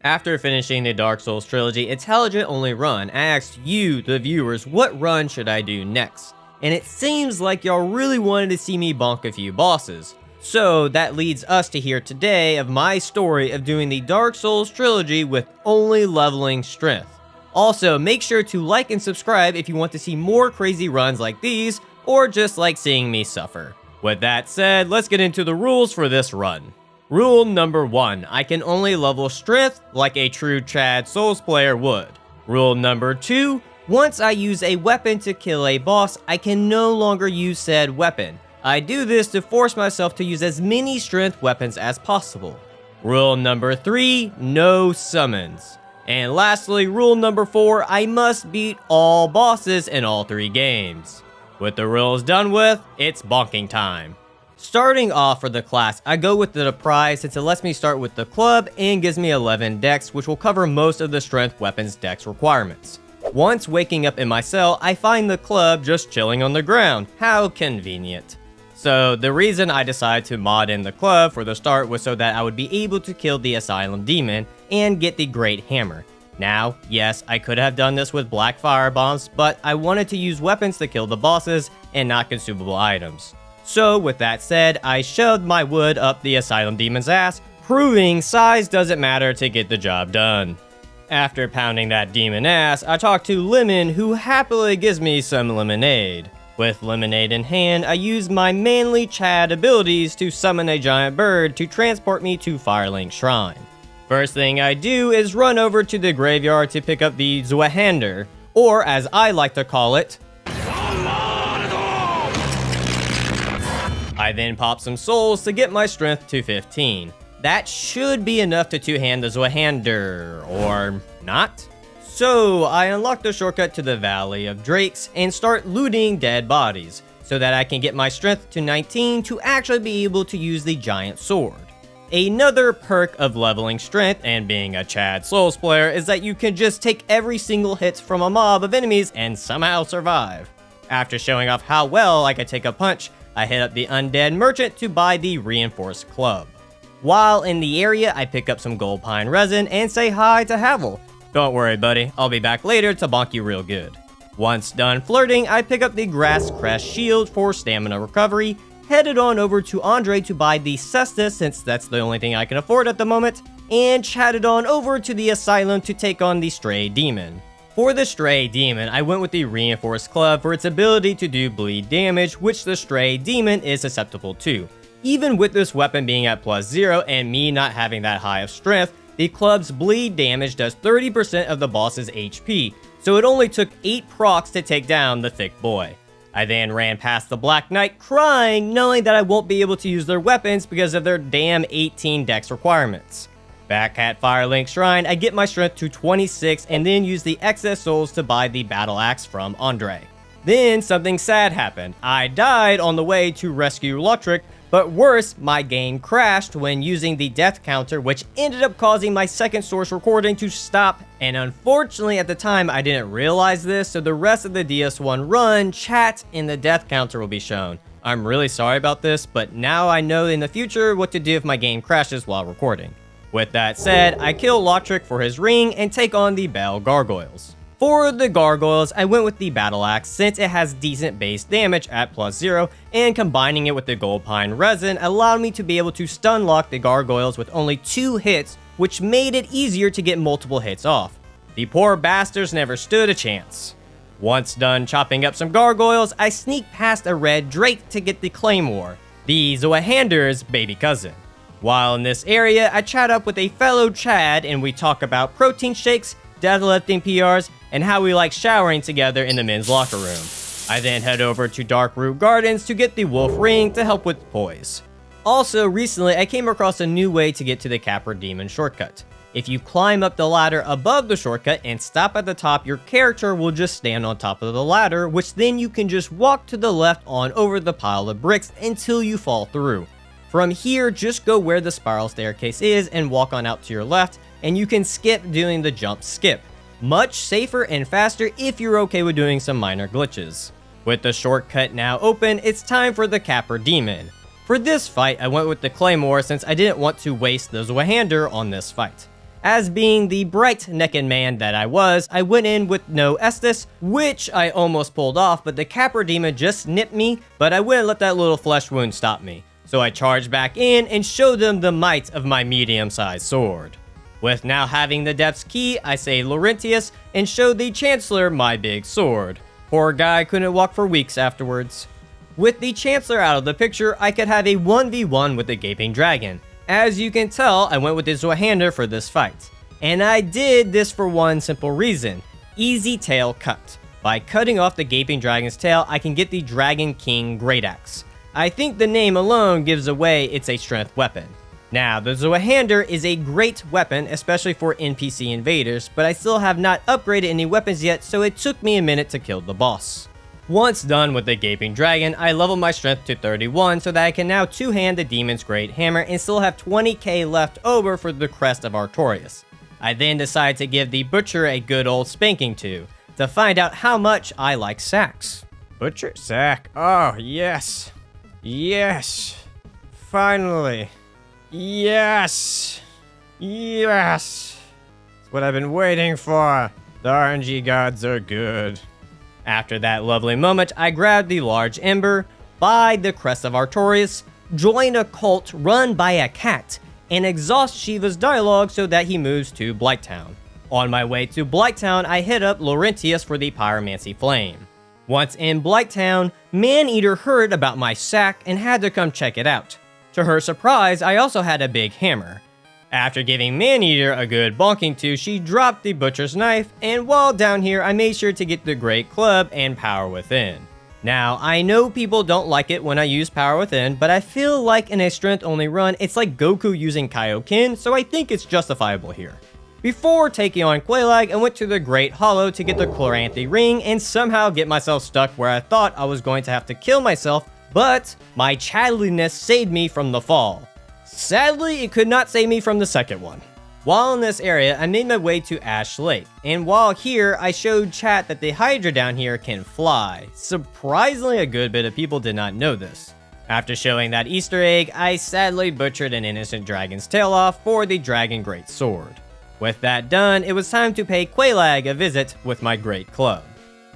After finishing the Dark Souls Trilogy Intelligent only run, I asked you, the viewers, what run should I do next? And it seems like y'all really wanted to see me bonk a few bosses. So that leads us to hear today of my story of doing the Dark Souls Trilogy with only leveling strength. Also, make sure to like and subscribe if you want to see more crazy runs like these, or just like seeing me suffer. With that said, let's get into the rules for this run. Rule number 1, I can only level strength like a true Chad Souls player would. Rule number 2, once I use a weapon to kill a boss, I can no longer use said weapon. I do this to force myself to use as many strength weapons as possible. Rule number 3, no summons. And lastly, rule number 4, I must beat all bosses in all 3 games. With the rules done with, it's bonking time. Starting off for the class, I go with the prize since it lets me start with the club and gives me 11 dex, which will cover most of the strength weapons dex requirements. Once waking up in my cell, I find the club just chilling on the ground. How convenient. So the reason I decided to mod in the club for the start was so that I would be able to kill the Asylum Demon and get the Great Hammer. Now, yes, I could have done this with black fire bombs, but I wanted to use weapons to kill the bosses and not consumable items. So with that said, I shoved my wood up the Asylum Demon's ass, proving size doesn't matter to get the job done. After pounding that demon ass, I talk to Lemon, who happily gives me some lemonade. With lemonade in hand, I use my manly Chad abilities to summon a giant bird to transport me to Firelink Shrine. First thing I do is run over to the graveyard to pick up the Zweihander, or as I like to call it, I then pop some souls to get my strength to 15. That should be enough to two-hand the Zweihander, or not? So I unlock the shortcut to the Valley of Drakes and start looting dead bodies, so that I can get my strength to 19 to actually be able to use the giant sword. Another perk of leveling strength and being a Chad Souls player is that you can just take every single hit from a mob of enemies and somehow survive. After showing off how well I could take a punch, I hit up the Undead Merchant to buy the Reinforced Club. While in the area, I pick up some gold pine resin and say hi to Havel. Don't worry buddy, I'll be back later to bonk you real good. Once done flirting, I pick up the Grass Crest Shield for stamina recovery, headed on over to Andre to buy the Cesta since that's the only thing I can afford at the moment, and chatted on over to the Asylum to take on the Stray Demon. For the Stray Demon, I went with the Reinforced Club for its ability to do bleed damage, which the Stray Demon is susceptible to. Even with this weapon being at +0 and me not having that high of strength, the club's bleed damage does 30% of the boss's HP, so it only took 8 procs to take down the thick boy. I then ran past the Black Knight crying, knowing that I won't be able to use their weapons because of their damn 18 dex requirements. Back at Firelink Shrine, I get my strength to 26 and then use the excess souls to buy the battle axe from Andre. Then something sad happened. I died on the way to rescue Lothric, but worse, my game crashed when using the death counter, which ended up causing my second source recording to stop, and unfortunately at the time I didn't realize this, so the rest of the DS1 run, chat, and the death counter will be shown. I'm really sorry about this, but now I know in the future what to do if my game crashes while recording. With that said, I kill Lothric for his ring and take on the Bell Gargoyles. For the Gargoyles, I went with the Battle Axe since it has decent base damage at +0, and combining it with the Gold Pine Resin allowed me to be able to stun lock the Gargoyles with only 2 hits, which made it easier to get multiple hits off. The poor bastards never stood a chance. Once done chopping up some Gargoyles, I sneak past a red Drake to get the Claymore, the Zweihander's baby cousin. While in this area, I chat up with a fellow Chad and we talk about protein shakes, deadlifting PRs, and how we like showering together in the men's locker room. I then head over to Darkroot Gardens to get the Wolf Ring to help with poise. Also, recently I came across a new way to get to the Capra Demon shortcut. If you climb up the ladder above the shortcut and stop at the top, your character will just stand on top of the ladder, which then you can just walk to the left on over the pile of bricks until you fall through. From here, just go where the spiral staircase is and walk on out to your left, and you can skip doing the jump skip. Much safer and faster if you're okay with doing some minor glitches. With the shortcut now open, it's time for the Capra Demon. For this fight, I went with the Claymore since I didn't want to waste the Zweihander on this fight. As being the bright naked man that I was, I went in with no Estus, which I almost pulled off, but the Capra demon just nipped me, but I wouldn't let that little flesh wound stop me. So I charged back in and showed them the might of my medium-sized sword. With now having the Depth's Key, I saved Laurentius and showed the Chancellor my big sword. Poor guy couldn't walk for weeks afterwards. With the Chancellor out of the picture, I could have a 1v1 with the Gaping Dragon. As you can tell, I went with the Zweihander for this fight. And I did this for one simple reason: easy tail cut. By cutting off the Gaping Dragon's tail, I can get the Dragon King Great Axe. I think the name alone gives away it's a strength weapon. Now, the Zweihander is a great weapon, especially for NPC invaders, but I still have not upgraded any weapons yet, so it took me a minute to kill the boss. Once done with the Gaping Dragon, I leveled my strength to 31 so that I can now two-hand the Demon's Great Hammer and still have 20k left over for the Crest of Artorias. I then decided to give the Butcher a good old spanking to find out how much I like sacks. Butcher sack, oh yes. Yes. Finally. Yes. Yes. It's what I've been waiting for. The RNG gods are good. After that lovely moment, I grabbed the large ember, buy the Crest of Artorias, join a cult run by a cat, and exhaust Shiva's dialogue so that he moves to Blighttown. On my way to Blighttown, I hit up Laurentius for the Pyromancy Flame. Once in Blighttown, Maneater heard about my sack and had to come check it out. To her surprise, I also had a big hammer. After giving Maneater a good bonking to, she dropped the Butcher's Knife, and while down here, I made sure to get the Great Club and Power Within. Now, I know people don't like it when I use Power Within, but I feel like in a strength-only run, it's like Goku using Kaioken, so I think it's justifiable here. Before taking on Quelaag, I went to the Great Hollow to get the Chloranthy Ring and somehow get myself stuck where I thought I was going to have to kill myself, but my chatteliness saved me from the fall. Sadly, it could not save me from the second one. While in this area, I made my way to Ash Lake, and while here, I showed chat that the Hydra down here can fly. Surprisingly, a good bit of people did not know this. After showing that Easter egg, I sadly butchered an innocent dragon's tail off for the Dragon Great Sword. With that done, it was time to pay Quelaag a visit with my Great Club.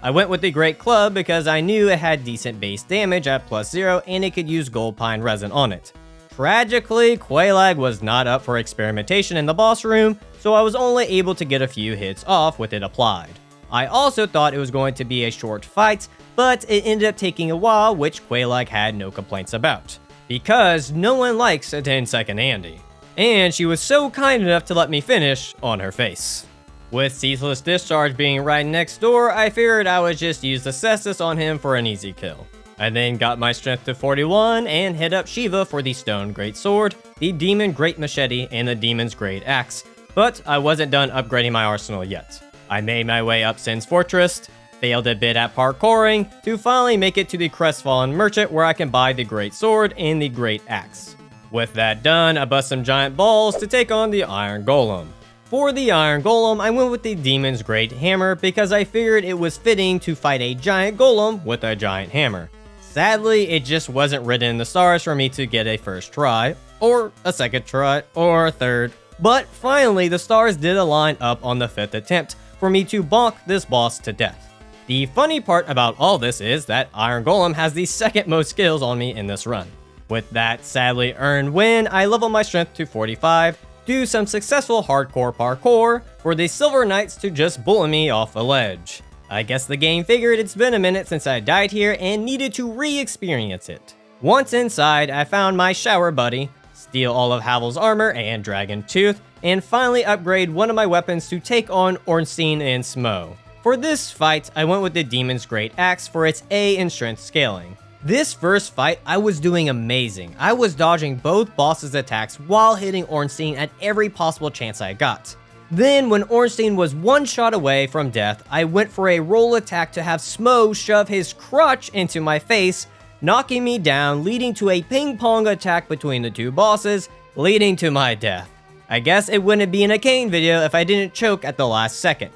I went with the Great Club because I knew it had decent base damage at +0 and it could use Gold Pine Resin on it. Tragically, Quelaag was not up for experimentation in the boss room, so I was only able to get a few hits off with it applied. I also thought it was going to be a short fight, but it ended up taking a while, which Quelaag had no complaints about. Because no one likes a 10-second Andy. And she was so kind enough to let me finish on her face. With Ceaseless Discharge being right next door, I figured I would just use the Cestus on him for an easy kill. I then got my strength to 41 and hit up Shiva for the Stone Great Sword, the Demon Great Machete, and the Demon's Great Axe, but I wasn't done upgrading my arsenal yet. I made my way up Sin's Fortress, failed a bit at parkouring, to finally make it to the Crestfallen Merchant where I can buy the Great Sword and the Great Axe. With that done, I bust some giant balls to take on the Iron Golem. For the Iron Golem, I went with the Demon's Great Hammer because I figured it was fitting to fight a giant golem with a giant hammer. Sadly, it just wasn't written in the stars for me to get a first try, or a second try, or a third. But finally, the stars did align up on the 5th attempt for me to bonk this boss to death. The funny part about all this is that Iron Golem has the second most skills on me in this run. With that sadly earned win, I leveled my strength to 45, do some successful hardcore parkour for the Silver Knights to just bullet me off a ledge. I guess the game figured it's been a minute since I died here and needed to re-experience it. Once inside, I found my shower buddy, steal all of Havel's armor and Dragon Tooth, and finally upgrade one of my weapons to take on Ornstein and Smo. For this fight, I went with the Demon's Great Axe for its A in strength scaling. This first fight, I was doing amazing. I was dodging both bosses' attacks while hitting Ornstein at every possible chance I got. Then, when Ornstein was one shot away from death, I went for a roll attack to have Smo shove his crutch into my face, knocking me down, leading to a ping-pong attack between the two bosses, leading to my death. I guess it wouldn't be in a Kane video if I didn't choke at the last second.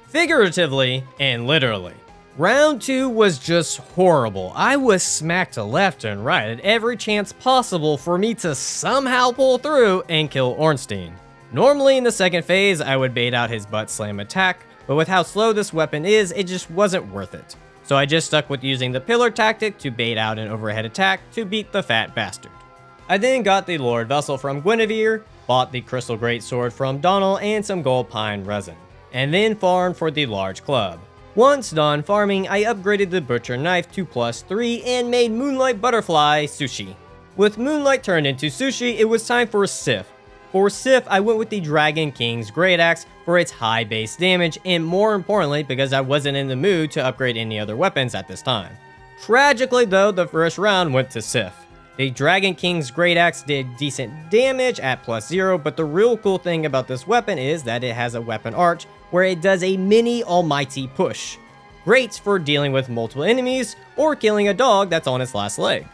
Figuratively and literally. Round 2 was just horrible. I was smacked left and right at every chance possible for me to somehow pull through and kill Ornstein. Normally in the second phase, I would bait out his butt slam attack, but with how slow this weapon is, it just wasn't worth it. So I just stuck with using the pillar tactic to bait out an overhead attack to beat the fat bastard. I then got the Lord Vessel from Guinevere, bought the Crystal Greatsword from Donald and some gold pine resin, and then farmed for the large club. Once done farming, I upgraded the Butcher Knife to +3 and made Moonlight Butterfly Sushi. With Moonlight turned into Sushi, it was time for Sif. For Sif, I went with the Dragon King's Great Axe for its high base damage, and more importantly, because I wasn't in the mood to upgrade any other weapons at this time. Tragically though, the first round went to Sif. The Dragon King's Great Axe did decent damage at +0, but the real cool thing about this weapon is that it has a weapon arch where it does a mini almighty push. Great for dealing with multiple enemies or killing a dog that's on its last leg.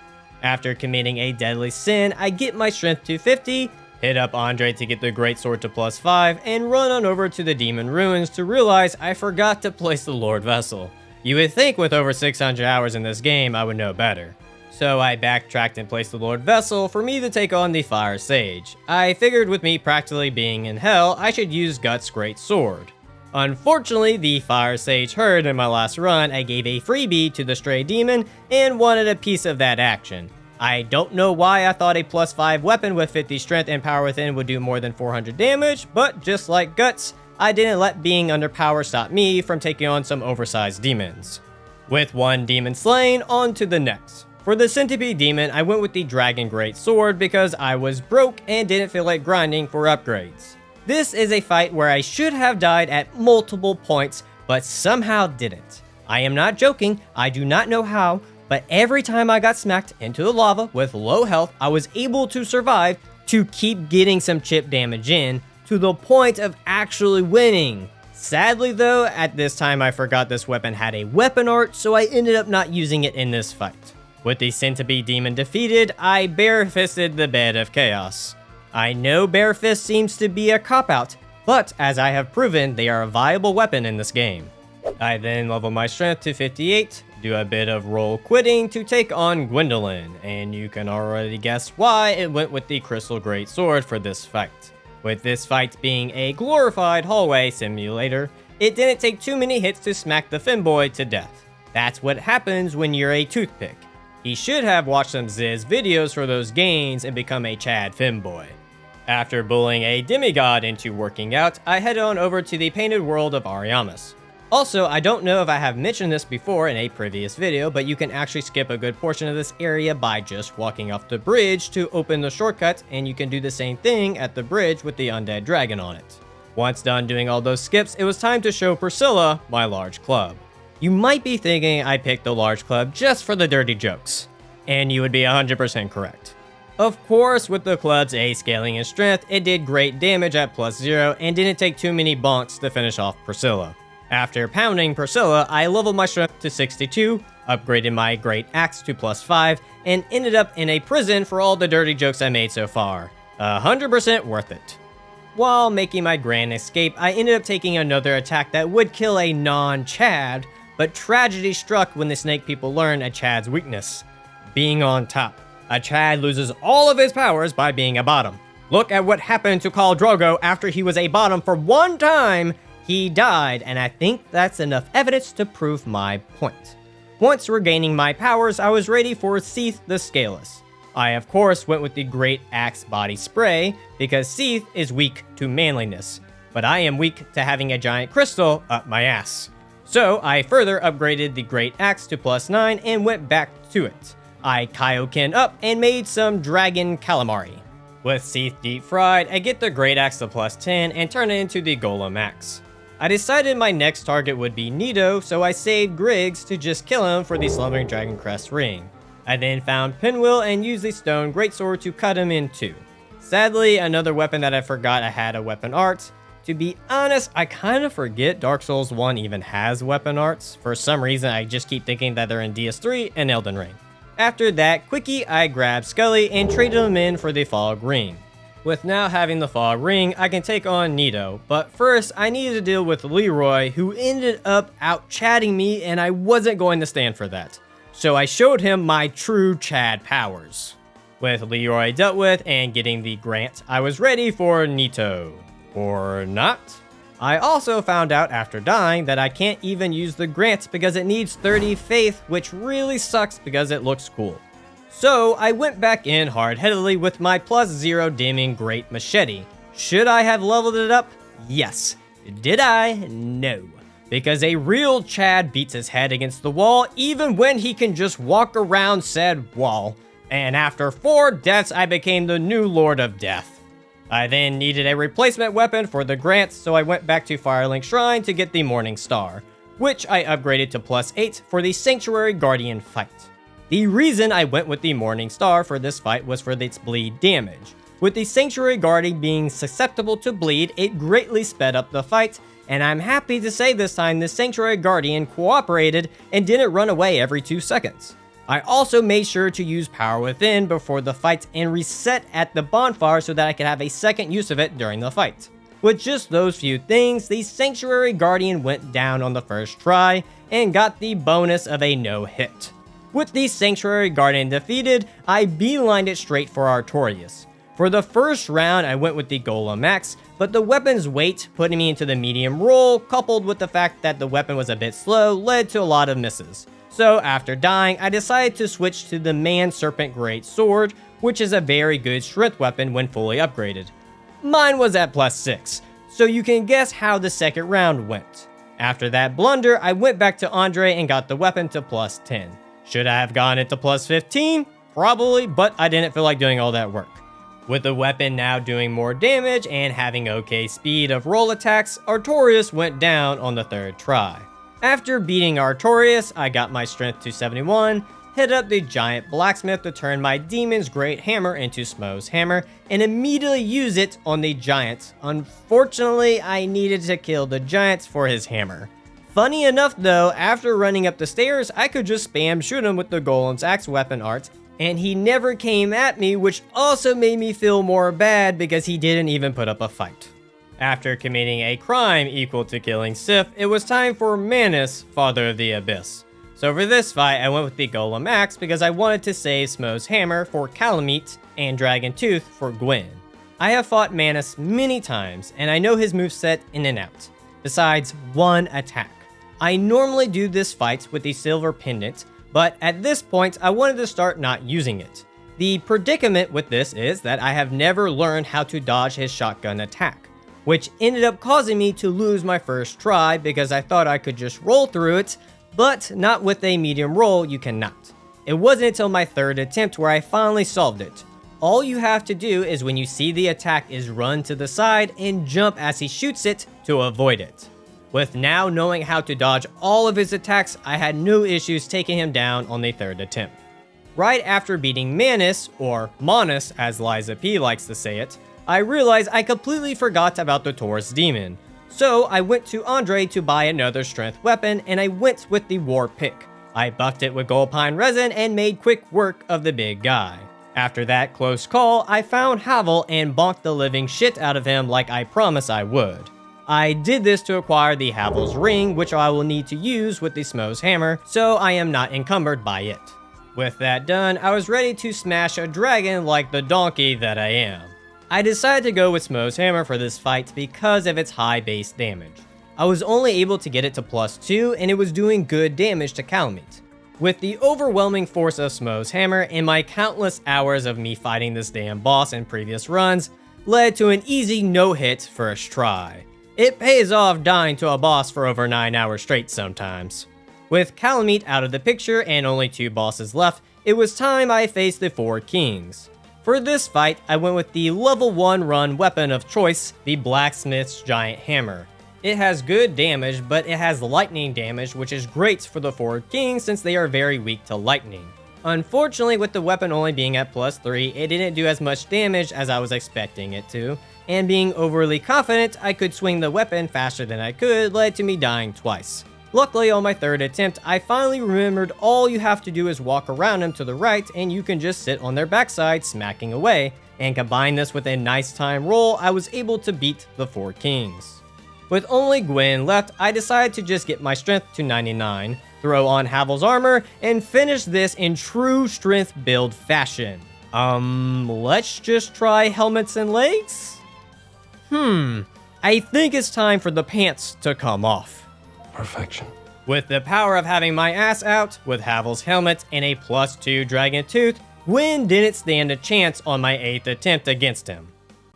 After committing a deadly sin, I get my strength to 50, hit up Andre to get the Greatsword to +5, and run on over to the Demon Ruins to realize I forgot to place the Lord Vessel. You would think with over 600 hours in this game I would know better. So I backtracked and placed the Lord Vessel for me to take on the Fire Sage. I figured with me practically being in hell, I should use Guts' Great Sword. Unfortunately, the Fire Sage heard in my last run I gave a freebie to the Stray Demon and wanted a piece of that action. I don't know why I thought a +5 weapon with 50 strength and power within would do more than 400 damage, but just like Guts, I didn't let being under power stop me from taking on some oversized demons. With one demon slain, on to the next. For the Centipede Demon, I went with the Dragon Great Sword because I was broke and didn't feel like grinding for upgrades. This is a fight where I should have died at multiple points, but somehow didn't. I am not joking, I do not know how, but every time I got smacked into the lava with low health, I was able to survive to keep getting some chip damage in, to the point of actually winning. Sadly though, at this time I forgot this weapon had a weapon art, so I ended up not using it in this fight. With the Centipede Demon defeated, I bare-fisted the Bed of Chaos. I know bare fist seems to be a cop-out, but as I have proven, they are a viable weapon in this game. I then level my strength to 58, do a bit of roll quitting to take on Gwendolyn, and you can already guess why it went with the Crystal Great Sword for this fight. With this fight being a glorified hallway simulator, it didn't take too many hits to smack the femboy to death. That's what happens when you're a toothpick. He should have watched some Ziz videos for those gains and become a Chad femboy. After bullying a demigod into working out, I head on over to the painted world of Ariamis. Also, I don't know if I have mentioned this before in a previous video, but you can actually skip a good portion of this area by just walking off the bridge to open the shortcut, and you can do the same thing at the bridge with the undead dragon on it. Once done doing all those skips, it was time to show Priscilla my large club. You might be thinking I picked the large club just for the dirty jokes, and you would be 100% correct. Of course, with the club's A scaling and strength, it did great damage at +0 and didn't take too many bonks to finish off Priscilla. After pounding Priscilla, I leveled my strength to 62, upgraded my Great Axe to +5, and ended up in a prison for all the dirty jokes I made so far. 100% worth it. While making my grand escape, I ended up taking another attack that would kill a non-Chad, but tragedy struck when the snake people learned a Chad's weakness: being on top. A Chad loses all of his powers by being a bottom. Look at what happened to Khal Drogo after he was a bottom for one time. He died, and I think that's enough evidence to prove my point. Once regaining my powers, I was ready for Seath the Scaleless. I of course went with the Great Axe Body Spray, because Seath is weak to manliness, but I am weak to having a giant crystal up my ass. So I further upgraded the Great Axe to +9 and went back to it. I Kaioken up and made some Dragon Calamari. With Seath deep fried, I get the Great Axe to +10 and turn it into the Golem Axe. I decided my next target would be Nito, so I saved Griggs to just kill him for the Slumbering Dragon Crest ring. I then found Pinwheel and used the Stone Greatsword to cut him in two. Sadly, another weapon that I forgot I had a weapon art. To be honest, I kind of forget Dark Souls 1 even has weapon arts. For some reason, I just keep thinking that they're in DS3 and Elden Ring. After that quickie, I grabbed Scully and traded him in for the Fog Ring. With now having the Fog Ring, I can take on Nito, but first I needed to deal with Leroy, who ended up out-chatting me, and I wasn't going to stand for that. So I showed him my true Chad powers. With Leroy dealt with and getting the grant, I was ready for Nito. Or not? I also found out after dying that I can't even use the grant because it needs 30 faith, which really sucks because it looks cool. So I went back in hard-headedly with my +0 dimming great machete. Should I have leveled it up? Yes. Did I? No. Because a real Chad beats his head against the wall even when he can just walk around said wall. And after 4 deaths, I became the new Lord of Death. I then needed a replacement weapon for the grant, so I went back to Firelink Shrine to get the Morning Star, which I upgraded to +8 for the Sanctuary Guardian fight. The reason I went with the Morning Star for this fight was for its bleed damage. With the Sanctuary Guardian being susceptible to bleed, it greatly sped up the fight, and I'm happy to say this time the Sanctuary Guardian cooperated and didn't run away every 2 seconds. I also made sure to use Power Within before the fight and reset at the bonfire so that I could have a second use of it during the fight. With just those few things, the Sanctuary Guardian went down on the first try and got the bonus of a no-hit. With the Sanctuary Guardian defeated, I beelined it straight for Artorias. For the first round, I went with the Golem Max, but the weapon's weight, putting me into the medium roll, coupled with the fact that the weapon was a bit slow, led to a lot of misses. So after dying, I decided to switch to the Man Serpent Great Sword, which is a very good strength weapon when fully upgraded. Mine was at +6, so you can guess how the second round went. After that blunder, I went back to Andre and got the weapon to +10. Should I have gone it to +15? Probably, but I didn't feel like doing all that work. With the weapon now doing more damage and having okay speed of roll attacks, Artorias went down on the third try. After beating Artorias, I got my strength to 71, hit up the giant blacksmith to turn my demon's great hammer into Smo's hammer, and immediately use it on the giant. Unfortunately, I needed to kill the giant for his hammer. Funny enough though, after running up the stairs, I could just spam shoot him with the golem's axe weapon art, and he never came at me, which also made me feel more bad because he didn't even put up a fight. After committing a crime equal to killing Sif, it was time for Manus, Father of the Abyss. So for this fight, I went with the Golem Axe because I wanted to save Smo's hammer for Calamite and Dragon Tooth for Gwen. I have fought Manus many times, and I know his moveset in and out, besides one attack. I normally do this fight with the Silver Pendant, but at this point, I wanted to start not using it. The predicament with this is that I have never learned how to dodge his shotgun attack, which ended up causing me to lose my first try because I thought I could just roll through it, but not with a medium roll, you cannot. It wasn't until my third attempt where I finally solved it. All you have to do is when you see the attack is run to the side and jump as he shoots it to avoid it. With now knowing how to dodge all of his attacks, I had no issues taking him down on the third attempt. Right after beating Manus, or Manus as Liza P likes to say it, I realized I completely forgot about the Taurus Demon. So I went to Andre to buy another strength weapon, and I went with the War Pick. I buffed it with Gold Pine Resin and made quick work of the big guy. After that close call, I found Havel and bonked the living shit out of him like I promised I would. I did this to acquire the Havel's ring, which I will need to use with the Smo's hammer, so I am not encumbered by it. With that done, I was ready to smash a dragon like the donkey that I am. I decided to go with Smo's hammer for this fight because of its high base damage. I was only able to get it to +2 and it was doing good damage to Calamite. With the overwhelming force of Smo's hammer and my countless hours of me fighting this damn boss in previous runs, led to an easy no-hit first try. It pays off dying to a boss for over 9 hours straight sometimes. With Calamite out of the picture and only 2 bosses left, it was time I faced the 4 kings. For this fight, I went with the level 1 run weapon of choice, the Blacksmith's Giant Hammer. It has good damage, but it has lightning damage, which is great for the 4 kings since they are very weak to lightning. Unfortunately, with the weapon only being at +3, it didn't do as much damage as I was expecting it to, and being overly confident I could swing the weapon faster than I could led to me dying twice. Luckily, on my third attempt, I finally remembered all you have to do is walk around them to the right and you can just sit on their backside smacking away, and combine this with a nice time roll, I was able to beat the 4 kings. With only Gwen left, I decided to just get my strength to 99, throw on Havel's armor, and finish this in true strength build fashion. Let's just try helmets and legs? I think it's time for the pants to come off. Perfection. With the power of having my ass out, with Havel's helmet and a +2 dragon tooth, Gwyn didn't stand a chance on my 8th attempt against him.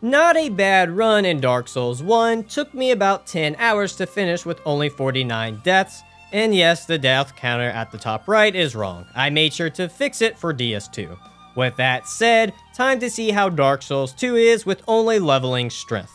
Not a bad run in Dark Souls 1, took me about 10 hours to finish with only 49 deaths, and yes, the death counter at the top right is wrong. I made sure to fix it for DS2. With that said, time to see how Dark Souls 2 is with only leveling strength.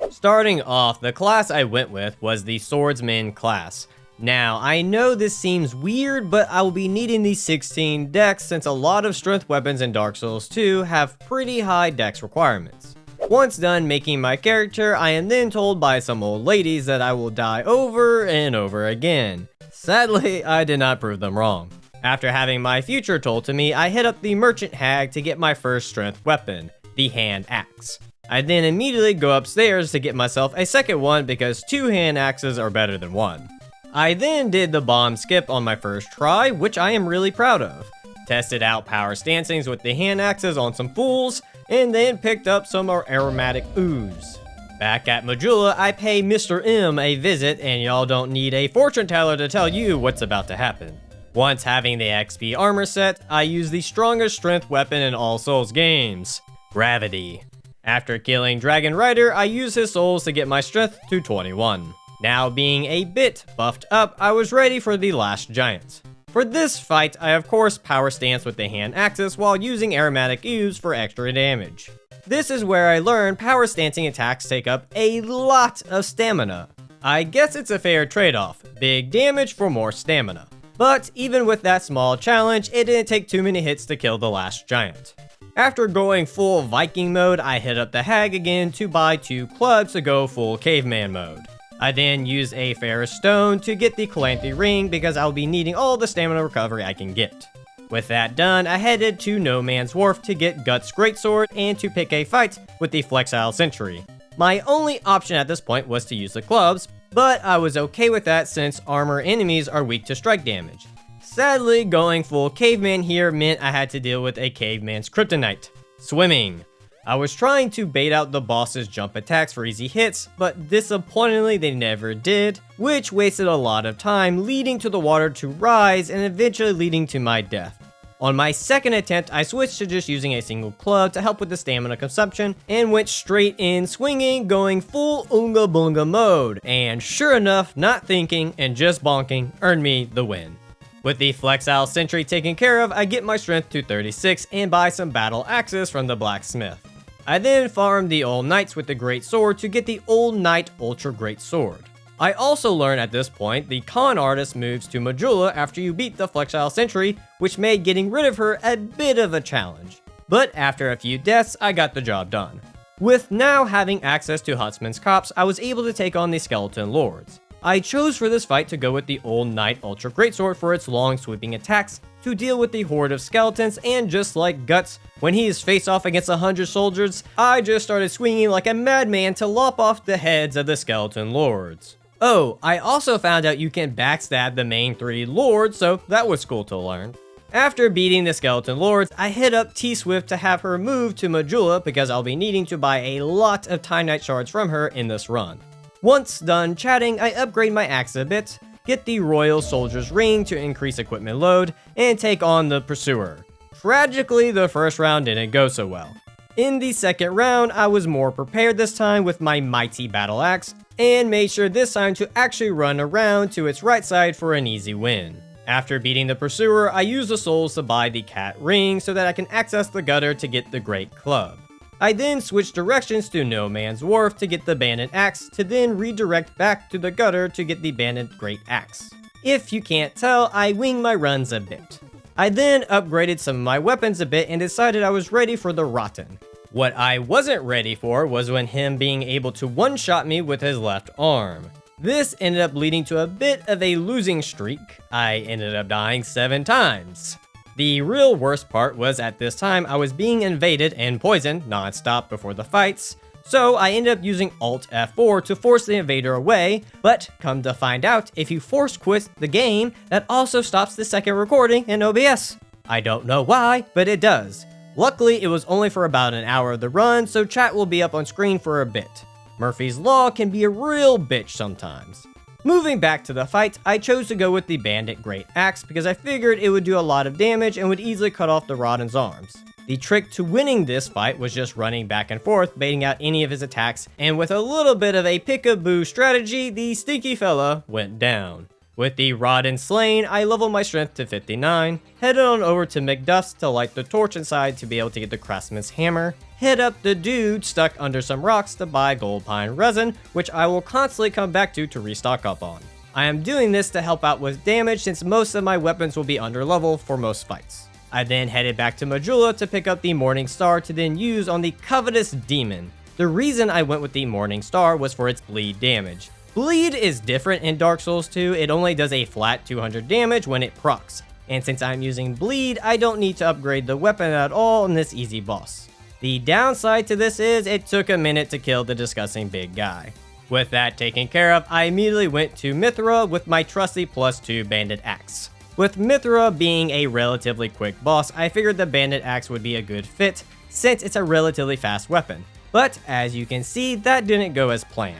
Starting off, the class I went with was the Swordsman class. Now, I know this seems weird, but I will be needing these 16 dex since a lot of strength weapons in Dark Souls 2 have pretty high dex requirements. Once done making my character, I am then told by some old ladies that I will die over and over again. Sadly, I did not prove them wrong. After having my future told to me, I hit up the merchant hag to get my first strength weapon, the hand axe. I then immediately go upstairs to get myself a second one because 2 hand axes are better than 1. I then did the bomb skip on my first try, which I am really proud of. Tested out power stancings with the hand axes on some fools, and then picked up some aromatic ooze. Back at Majula, I pay Mr. M a visit, and y'all don't need a fortune teller to tell you what's about to happen. Once having the XP armor set, I use the strongest strength weapon in all Souls games, Gravity. After killing Dragon Rider, I use his souls to get my strength to 21. Now being a bit buffed up, I was ready for the last giant. For this fight, I of course power stance with the hand axis while using aromatic ooze for extra damage. This is where I learned power stancing attacks take up a lot of stamina. I guess it's a fair trade-off, big damage for more stamina. But even with that small challenge, it didn't take too many hits to kill the last giant. After going full Viking mode, I hit up the hag again to buy 2 clubs to go full caveman mode. I then use a ferrous stone to get the Calanthe ring because I'll be needing all the stamina recovery I can get. With that done, I headed to No Man's Wharf to get Guts Greatsword and to pick a fight with the Flexile Sentry. My only option at this point was to use the clubs, but I was okay with that since armor enemies are weak to strike damage. Sadly, going full caveman here meant I had to deal with a caveman's kryptonite, swimming. I was trying to bait out the boss's jump attacks for easy hits, but disappointingly they never did, which wasted a lot of time leading to the water to rise and eventually leading to my death. On my second attempt, I switched to just using a single club to help with the stamina consumption and went straight in swinging, going full UNGA BUNGA mode, and sure enough, not thinking and just bonking earned me the win. With the Flexile Sentry taken care of, I get my strength to 36 and buy some battle axes from the blacksmith. I then farm the Old Knights with the Great Sword to get the Old Knight Ultra Great Sword. I also learn at this point the Con Artist moves to Majula after you beat the Flexile Sentry, which made getting rid of her a bit of a challenge. But after a few deaths, I got the job done. With now having access to Huntsman's Copse, I was able to take on the Skeleton Lords. I chose for this fight to go with the Old Knight Ultra Greatsword for its long sweeping attacks to deal with the horde of skeletons, and just like Guts, when he is face off against 100 soldiers, I just started swinging like a madman to lop off the heads of the Skeleton Lords. Oh, I also found out you can backstab the main 3 lords, so that was cool to learn. After beating the Skeleton Lords, I hit up T-Swift to have her move to Majula because I'll be needing to buy a lot of Time Knight shards from her in this run. Once done chatting, I upgrade my axe a bit, get the Royal Soldier's Ring to increase equipment load, and take on the Pursuer. Tragically, the first round didn't go so well. In the second round, I was more prepared this time with my mighty battle axe, and made sure this time to actually run around to its right side for an easy win. After beating the Pursuer, I use the souls to buy the Cat Ring so that I can access the gutter to get the Great Club. I then switch directions to No Man's Wharf to get the Bandit Axe, to then redirect back to the gutter to get the Bandit Great Axe. If you can't tell, I wing my runs a bit. I then upgraded some of my weapons a bit and decided I was ready for the Rotten. What I wasn't ready for was when him being able to one-shot me with his left arm. This ended up leading to a bit of a losing streak. I ended up dying 7 times. The real worst part was at this time I was being invaded and poisoned non-stop before the fights, so I ended up using Alt F4 to force the invader away, but come to find out, if you force quit the game, that also stops the second recording in OBS. I don't know why, but it does. Luckily, it was only for about an hour of the run, so chat will be up on screen for a bit. Murphy's Law can be a real bitch sometimes. Moving back to the fight, I chose to go with the Bandit Great Axe because I figured it would do a lot of damage and would easily cut off the Rodden's arms. The trick to winning this fight was just running back and forth, baiting out any of his attacks, and with a little bit of a pick-a-boo strategy, the stinky fella went down. With the Rodden slain, I leveled my strength to 59, headed on over to Macduff's to light the torch inside to be able to get the Craftsman's Hammer, head up the dude stuck under some rocks to buy gold pine resin, which I will constantly come back to restock up on. I am doing this to help out with damage since most of my weapons will be under level for most fights. I then headed back to Majula to pick up the Morning Star to then use on the Covetous Demon. The reason I went with the Morning Star was for its bleed damage. Bleed is different in Dark Souls 2, it only does a flat 200 damage when it procs, and since I'm using Bleed, I don't need to upgrade the weapon at all in this easy boss. The downside to this is it took a minute to kill the disgusting big guy. With that taken care of, I immediately went to Mithra with my trusty +2 Bandit Axe. With Mithra being a relatively quick boss, I figured the Bandit Axe would be a good fit since it's a relatively fast weapon, but as you can see, that didn't go as planned.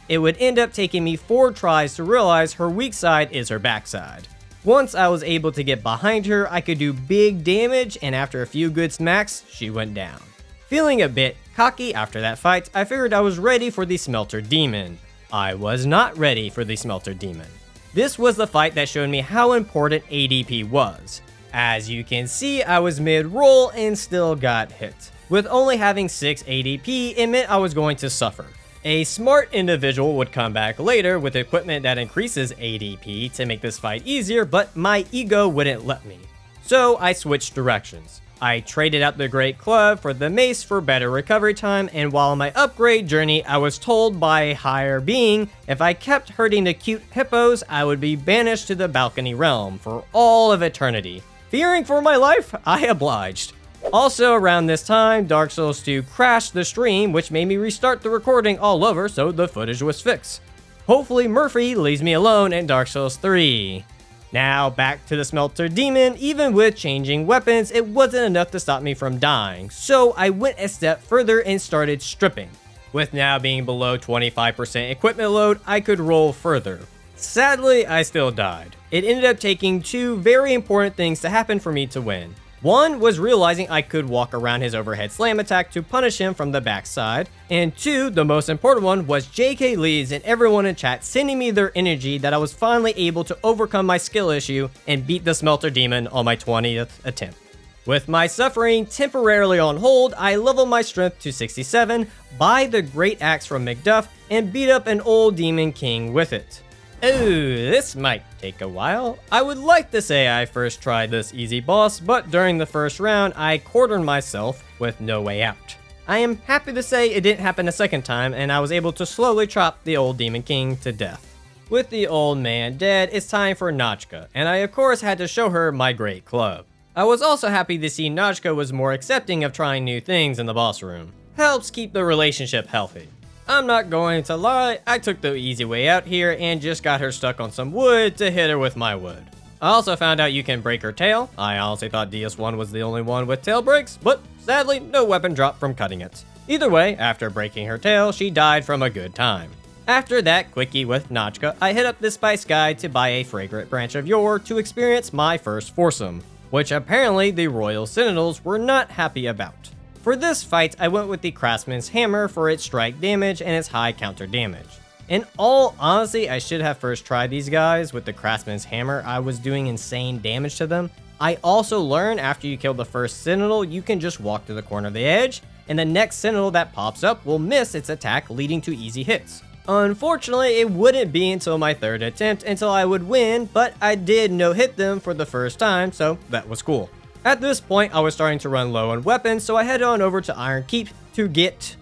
It would end up taking me 4 tries to realize her weak side is her backside. Once I was able to get behind her, I could do big damage, and after a few good smacks, she went down. Feeling a bit cocky after that fight, I figured I was ready for the Smelter Demon. I was not ready for the Smelter Demon. This was the fight that showed me how important ADP was. As you can see, I was mid-roll and still got hit. With only having 6 ADP, it meant I was going to suffer. A smart individual would come back later with equipment that increases ADP to make this fight easier, but my ego wouldn't let me. So I switched directions. I traded out the Great Club for the Mace for better recovery time, and while on my upgrade journey, I was told by a higher being if I kept hurting the cute hippos, I would be banished to the Balcony Realm for all of eternity. Fearing for my life, I obliged. Also around this time, Dark Souls 2 crashed the stream, which made me restart the recording all over so the footage was fixed. Hopefully Murphy leaves me alone in Dark Souls 3. Now back to the Smelter Demon. Even with changing weapons, it wasn't enough to stop me from dying, so I went a step further and started stripping. With now being below 25% equipment load, I could roll further. Sadly, I still died. It ended up taking 2 very important things to happen for me to win. One was realizing I could walk around his overhead slam attack to punish him from the backside, and 2, the most important one, was JK Leeds and everyone in chat sending me their energy that I was finally able to overcome my skill issue and beat the Smelter Demon on my 20th attempt. With my suffering temporarily on hold, I leveled my strength to 67, buy the Great Axe from Macduff, and beat up an old Demon King with it. Oh, this might take a while. I would like to say I first tried this easy boss, but during the first round, I cornered myself with no way out. I am happy to say it didn't happen a second time, and I was able to slowly chop the old Demon King to death. With the old man dead, it's time for Nachka, and I of course had to show her my great club. I was also happy to see Nachka was more accepting of trying new things in the boss room. Helps keep the relationship healthy. I'm not going to lie, I took the easy way out here and just got her stuck on some wood to hit her with my wood. I also found out you can break her tail. I honestly thought DS1 was the only one with tail breaks, but sadly no weapon dropped from cutting it. Either way, after breaking her tail, she died from a good time. After that quickie with Nachka, I hit up the Spice Guide to buy a fragrant branch of yore to experience my first foursome, which apparently the Royal Sentinels were not happy about. For this fight, I went with the Craftsman's Hammer for its strike damage and its high counter damage. In all honesty, I should have first tried these guys with the Craftsman's Hammer. I was doing insane damage to them. I also learned after you kill the first Sentinel, you can just walk to the corner of the edge, and the next Sentinel that pops up will miss its attack, leading to easy hits. Unfortunately, it wouldn't be until my third attempt until I would win, but I did no-hit them for the first time, so that was cool. At this point, I was starting to run low on weapons, so I headed on over to Iron Keep to get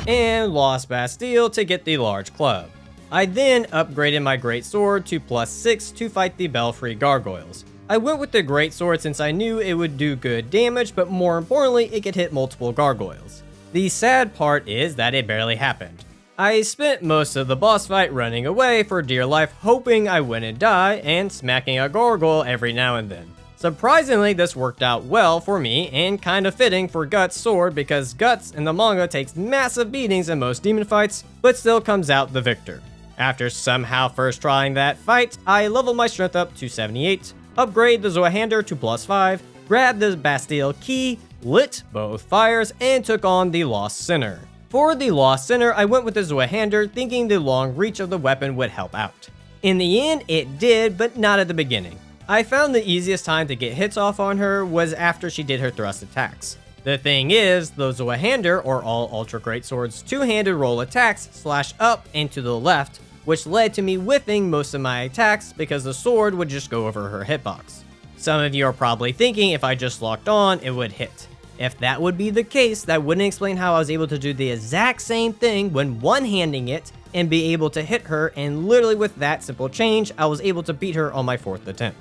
and Lost Bastille to get the large club. I then upgraded my greatsword to +6 to fight the Belfry gargoyles. I went with the greatsword since I knew it would do good damage, but more importantly, it could hit multiple gargoyles. The sad part is that it barely happened. I spent most of the boss fight running away for dear life, hoping I wouldn't die, and smacking a gargoyle every now and then. Surprisingly, this worked out well for me and kind of fitting for Guts' sword because Guts in the manga takes massive beatings in most demon fights, but still comes out the victor. After somehow first trying that fight, I leveled my strength up to 78, upgrade the Zweihander to +5, grabbed the Bastille key, lit both fires, and took on the Lost Sinner. For the Lost Sinner, I went with the Zweihander thinking the long reach of the weapon would help out. In the end, it did, but not at the beginning. I found the easiest time to get hits off on her was after she did her thrust attacks. The thing is, the Zweihander, or all Ultra Greatsword's two-handed roll attacks, slash up and to the left, which led to me whiffing most of my attacks because the sword would just go over her hitbox. Some of you are probably thinking if I just locked on, it would hit. If that would be the case, that wouldn't explain how I was able to do the exact same thing when one-handing it and be able to hit her, and literally with that simple change, I was able to beat her on my 4th attempt.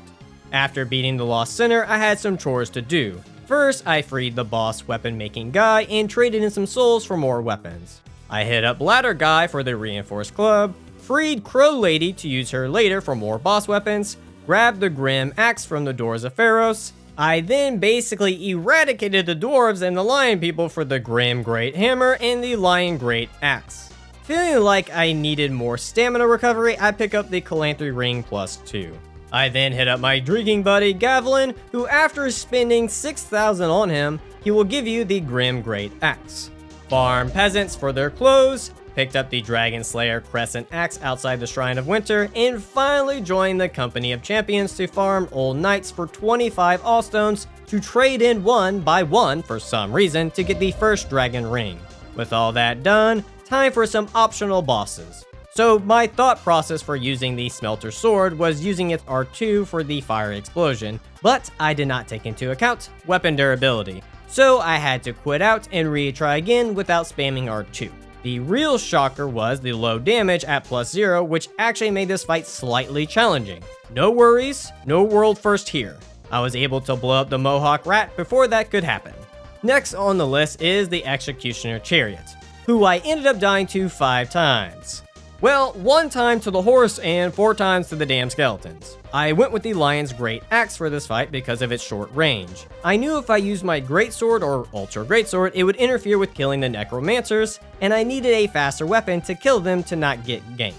After beating the Lost Sinner, I had some chores to do. First, I freed the boss weapon-making guy and traded in some souls for more weapons. I hit up Ladder Guy for the reinforced club, freed Crow Lady to use her later for more boss weapons, grabbed the Grim Axe from the Doors of Pharos. I then basically eradicated the dwarves and the lion people for the Grim Great Hammer and the Lion Great Axe. Feeling like I needed more stamina recovery, I pick up the Calanthy Ring +2. I then hit up my drinking buddy Gavlin, who after spending 6,000 on him, he will give you the Grim Great Axe. Farm peasants for their clothes, picked up the Dragon Slayer Crescent Axe outside the Shrine of Winter, and finally joined the Company of Champions to farm old knights for 25 Allstones to trade in one by one for some reason to get the first Dragon Ring. With all that done, time for some optional bosses. So my thought process for using the Smelter sword was using its R2 for the fire explosion, but I did not take into account weapon durability. So I had to quit out and retry again without spamming R2. The real shocker was the low damage at +0, which actually made this fight slightly challenging. No worries, no world first here. I was able to blow up the Mohawk Rat before that could happen. Next on the list is the Executioner Chariot, who I ended up dying to 5 times. Well, 1 time to the horse and 4 times to the damn skeletons. I went with the Lion's Great Axe for this fight because of its short range. I knew if I used my Greatsword or Ultra Greatsword, it would interfere with killing the Necromancers, and I needed a faster weapon to kill them to not get gank.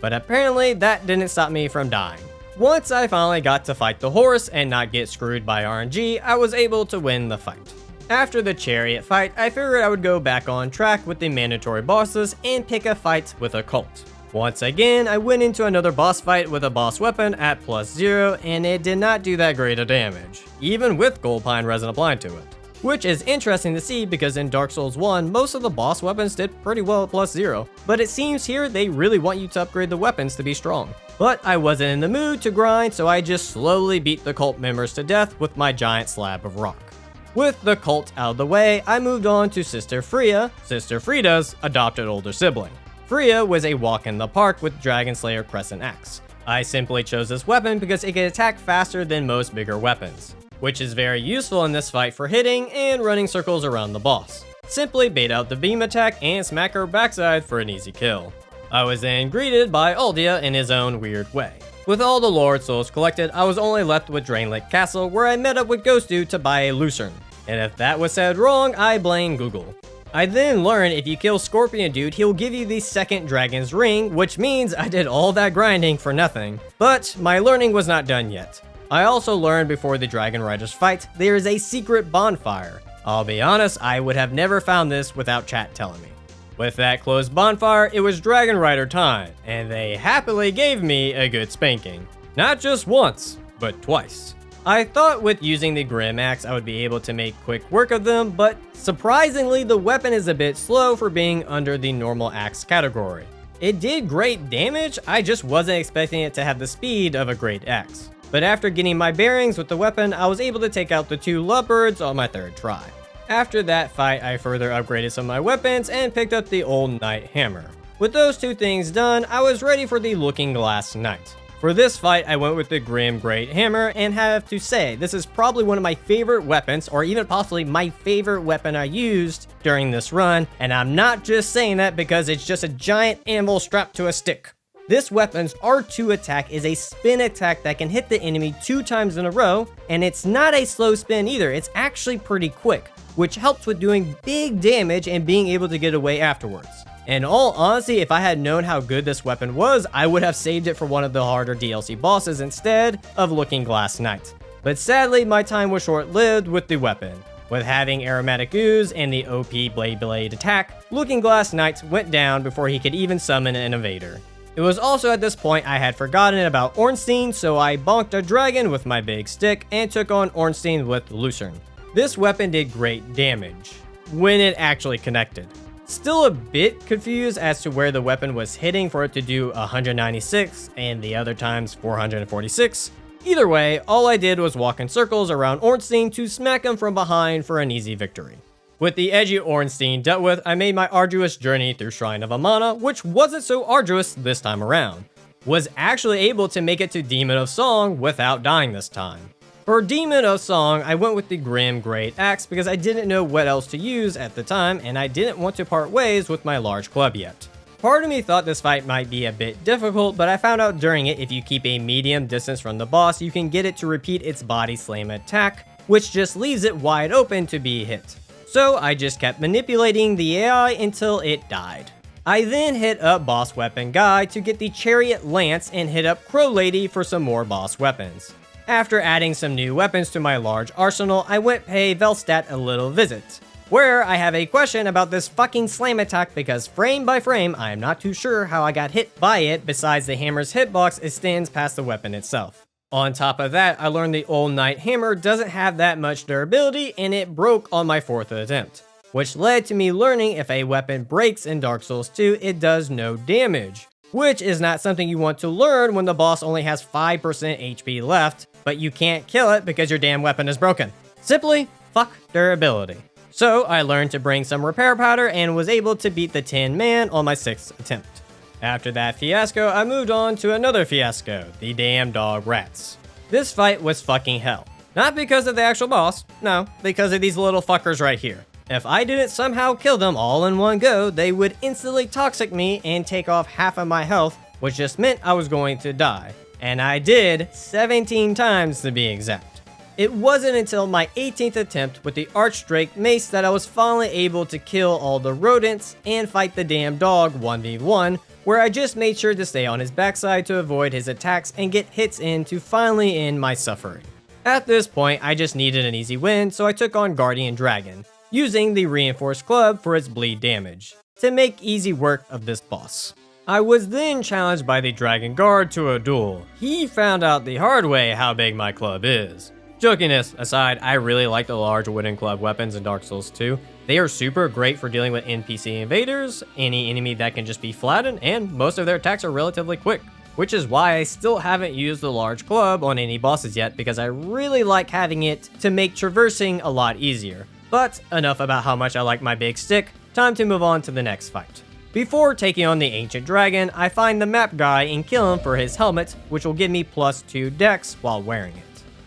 But apparently, that didn't stop me from dying. Once I finally got to fight the horse and not get screwed by RNG, I was able to win the fight. After the chariot fight, I figured I would go back on track with the mandatory bosses and pick a fight with a cult. Once again, I went into another boss fight with a boss weapon at +0, and it did not do that great of damage, even with Gold Pine Resin applied to it. Which is interesting to see because in Dark Souls 1, most of the boss weapons did pretty well at +0, but it seems here they really want you to upgrade the weapons to be strong. But I wasn't in the mood to grind, so I just slowly beat the cult members to death with my giant slab of rock. With the cult out of the way, I moved on to Sister Freya, Sister Frida's adopted older sibling. Freya was a walk in the park with Dragon Slayer Crescent Axe. I simply chose this weapon because it can attack faster than most bigger weapons, which is very useful in this fight for hitting and running circles around the boss. Simply bait out the beam attack and smack her backside for an easy kill. I was then greeted by Aldia in his own weird way. With all the Lord Souls collected, I was only left with Drainlake Castle, where I met up with Ghost Dude to buy a Lucerne. And if that was said wrong, I blame Google. I then learned if you kill Scorpion Dude, he'll give you the second Dragon's Ring, which means I did all that grinding for nothing. But my learning was not done yet. I also learned before the Dragon Riders fight, there is a secret bonfire. I'll be honest, I would have never found this without chat telling me. With that closed bonfire, it was Dragon Rider time, and they happily gave me a good spanking. Not just once, but twice. I thought with using the Grim Axe I would be able to make quick work of them, but surprisingly the weapon is a bit slow for being under the normal axe category. It did great damage, I just wasn't expecting it to have the speed of a great axe. But after getting my bearings with the weapon, I was able to take out the 2 lovebirds on my 3rd try. After that fight, I further upgraded some of my weapons and picked up the Old Knight Hammer. With those 2 things done, I was ready for the Looking Glass Knight. For this fight, I went with the Grim Great Hammer, and have to say, this is probably one of my favorite weapons, or even possibly my favorite weapon I used during this run, and I'm not just saying that because it's just a giant anvil strapped to a stick. This weapon's R2 attack is a spin attack that can hit the enemy 2 times in a row, and it's not a slow spin either, it's actually pretty quick, which helps with doing big damage and being able to get away afterwards. In all honesty, if I had known how good this weapon was, I would have saved it for one of the harder DLC bosses instead of Looking Glass Knight. But sadly, my time was short-lived with the weapon. With having Aromatic Ooze and the OP Blade attack, Looking Glass Knight went down before he could even summon an invader. It was also at this point I had forgotten about Ornstein, so I bonked a dragon with my big stick and took on Ornstein with Lucerne. This weapon did great damage, when it actually connected. Still a bit confused as to where the weapon was hitting for it to do 196 and the other times 446. Either way, all I did was walk in circles around Ornstein to smack him from behind for an easy victory. With the edgy Ornstein dealt with, I made my arduous journey through Shrine of Amana, which wasn't so arduous this time around. Was actually able to make it to Demon of Song without dying this time. For Demon of Song, I went with the Grim Great Axe because I didn't know what else to use at the time and I didn't want to part ways with my large club yet. Part of me thought this fight might be a bit difficult, but I found out during it if you keep a medium distance from the boss, you can get it to repeat its body slam attack, which just leaves it wide open to be hit. So I just kept manipulating the AI until it died. I then hit up Boss Weapon Guy to get the Chariot Lance and hit up Crow Lady for some more boss weapons. After adding some new weapons to my large arsenal, I went pay Velstadt a little visit, where I have a question about this fucking slam attack because frame by frame, I am not too sure how I got hit by it besides the hammer's hitbox extends past the weapon itself. On top of that, I learned the Old Knight Hammer doesn't have that much durability and it broke on my 4th attempt, which led to me learning if a weapon breaks in Dark Souls 2, it does no damage, which is not something you want to learn when the boss only has 5% HP left, but you can't kill it because your damn weapon is broken. Simply, fuck durability. So I learned to bring some repair powder and was able to beat the Tin Man on my 6th attempt. After that fiasco, I moved on to another fiasco, the damn dog rats. This fight was fucking hell. Not because of the actual boss, no, because of these little fuckers right here. If I didn't somehow kill them all in one go, they would instantly toxic me and take off half of my health, which just meant I was going to die. And I did 17 times to be exact. It wasn't until my 18th attempt with the Archdrake Mace that I was finally able to kill all the rodents and fight the damn dog 1v1, where I just made sure to stay on his backside to avoid his attacks and get hits in to finally end my suffering. At this point, I just needed an easy win, so I took on Guardian Dragon, using the Reinforced Club for its bleed damage, to make easy work of this boss. I was then challenged by the Dragon Guard to a duel. He found out the hard way how big my club is. Jokiness aside, I really like the large wooden club weapons in Dark Souls 2. They are super great for dealing with NPC invaders, any enemy that can just be flattened, and most of their attacks are relatively quick. Which is why I still haven't used the large club on any bosses yet, because I really like having it to make traversing a lot easier. But enough about how much I like my big stick, time to move on to the next fight. Before taking on the Ancient Dragon, I find the map guy and kill him for his helmet, which will give me +2 dex while wearing it.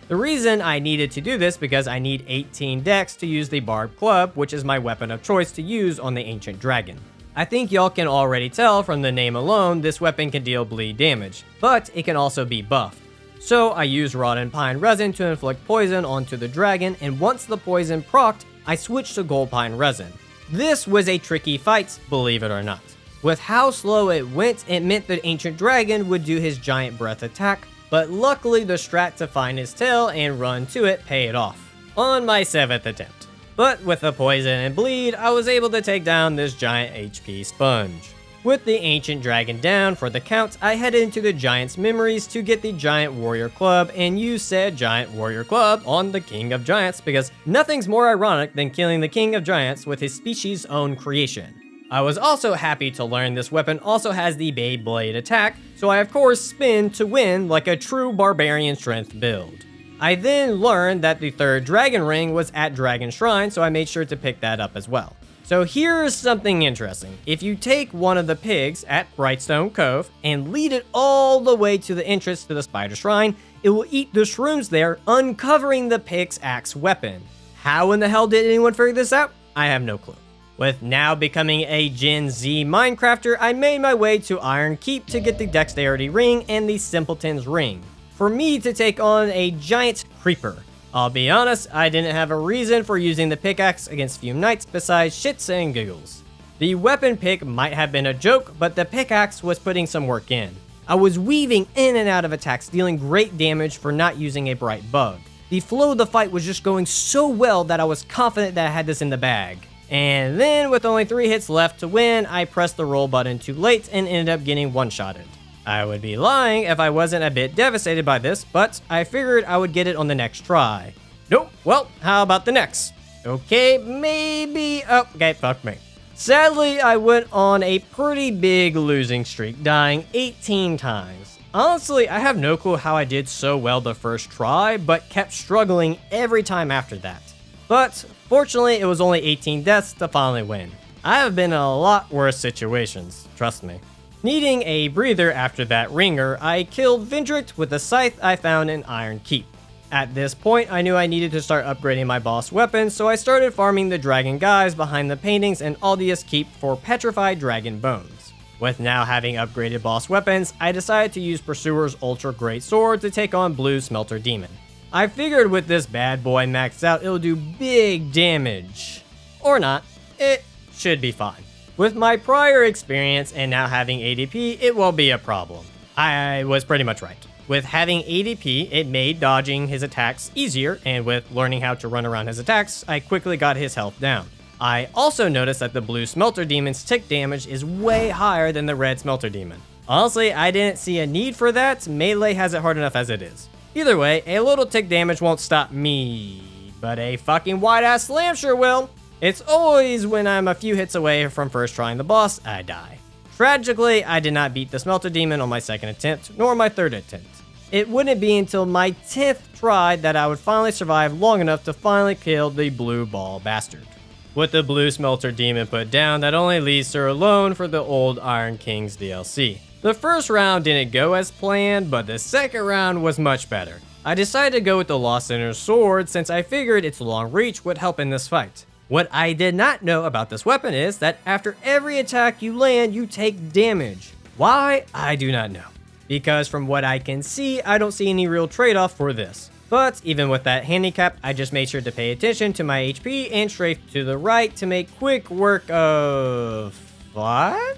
The reason I needed to do this because I need 18 dex to use the Barbed Club, which is my weapon of choice to use on the Ancient Dragon. I think y'all can already tell from the name alone, this weapon can deal bleed damage, but it can also be buffed. So I used Rotten Pine Resin to inflict poison onto the dragon, and once the poison procced, I switched to Gold Pine Resin. This was a tricky fight, believe it or not. With how slow it went, it meant that Ancient Dragon would do his Giant Breath attack, but luckily the strat to find his tail and run to it paid off on my 7th attempt. But with the poison and bleed, I was able to take down this giant HP sponge. With the Ancient Dragon down for the count, I headed into the Giant's Memories to get the Giant Warrior Club and use said Giant Warrior Club on the King of Giants because nothing's more ironic than killing the King of Giants with his species' own creation. I was also happy to learn this weapon also has the Beyblade attack, so I of course spin to win like a true barbarian strength build. I then learned that the 3rd Dragon Ring was at Dragon Shrine, so I made sure to pick that up as well. So here's something interesting. If you take one of the pigs at Brightstone Cove and lead it all the way to the entrance to the Spider Shrine, it will eat the shrooms there, uncovering the pig's axe weapon. How in the hell did anyone figure this out? I have no clue. With now becoming a Gen Z Minecrafter, I made my way to Iron Keep to get the Dexterity Ring and the Simpleton's Ring, for me to take on a giant creeper. I'll be honest, I didn't have a reason for using the pickaxe against Fume Knights besides shits and giggles. The weapon pick might have been a joke, but the pickaxe was putting some work in. I was weaving in and out of attacks, dealing great damage for not using a bright bug. The flow of the fight was just going so well that I was confident that I had this in the bag. And then, with only 3 hits left to win, I pressed the roll button too late and ended up getting one-shotted. I would be lying if I wasn't a bit devastated by this, but I figured I would get it on the next try. Nope, well, how about the next? Okay, maybe, oh, okay, fuck me. Sadly, I went on a pretty big losing streak, dying 18 times. Honestly, I have no clue how I did so well the first try, but kept struggling every time after that. But, fortunately, it was only 18 deaths to finally win. I have been in a lot worse situations, trust me. Needing a breather after that ringer, I killed Vendrick with a scythe I found in Iron Keep. At this point, I knew I needed to start upgrading my boss weapons, so I started farming the dragon guys behind the paintings in Aldius Keep for petrified dragon bones. With now having upgraded boss weapons, I decided to use Pursuer's Ultra Great Sword to take on Blue Smelter Demon. I figured with this bad boy maxed out, it'll do big damage. Or not, it should be fine. With my prior experience and now having ADP, it won't be a problem. I was pretty much right. With having ADP, it made dodging his attacks easier, and with learning how to run around his attacks, I quickly got his health down. I also noticed that the Blue Smelter Demon's tick damage is way higher than the Red Smelter Demon. Honestly, I didn't see a need for that. Melee has it hard enough as it is. Either way, a little tick damage won't stop me, but a fucking wide-ass slam sure will. It's always when I'm a few hits away from first trying the boss, I die. Tragically, I did not beat the Smelter Demon on my second attempt, nor my third attempt. It wouldn't be until my 10th try that I would finally survive long enough to finally kill the blue ball bastard. With the Blue Smelter Demon put down, that only leaves her alone for the old Iron King's DLC. The first round didn't go as planned, but the second round was much better. I decided to go with the Lost Sinner's Sword since I figured its long reach would help in this fight. What I did not know about this weapon is that after every attack you land, you take damage. Why? I do not know. Because from what I can see, I don't see any real trade-off for this. But even with that handicap, I just made sure to pay attention to my HP and strafe to the right to make quick work of... what?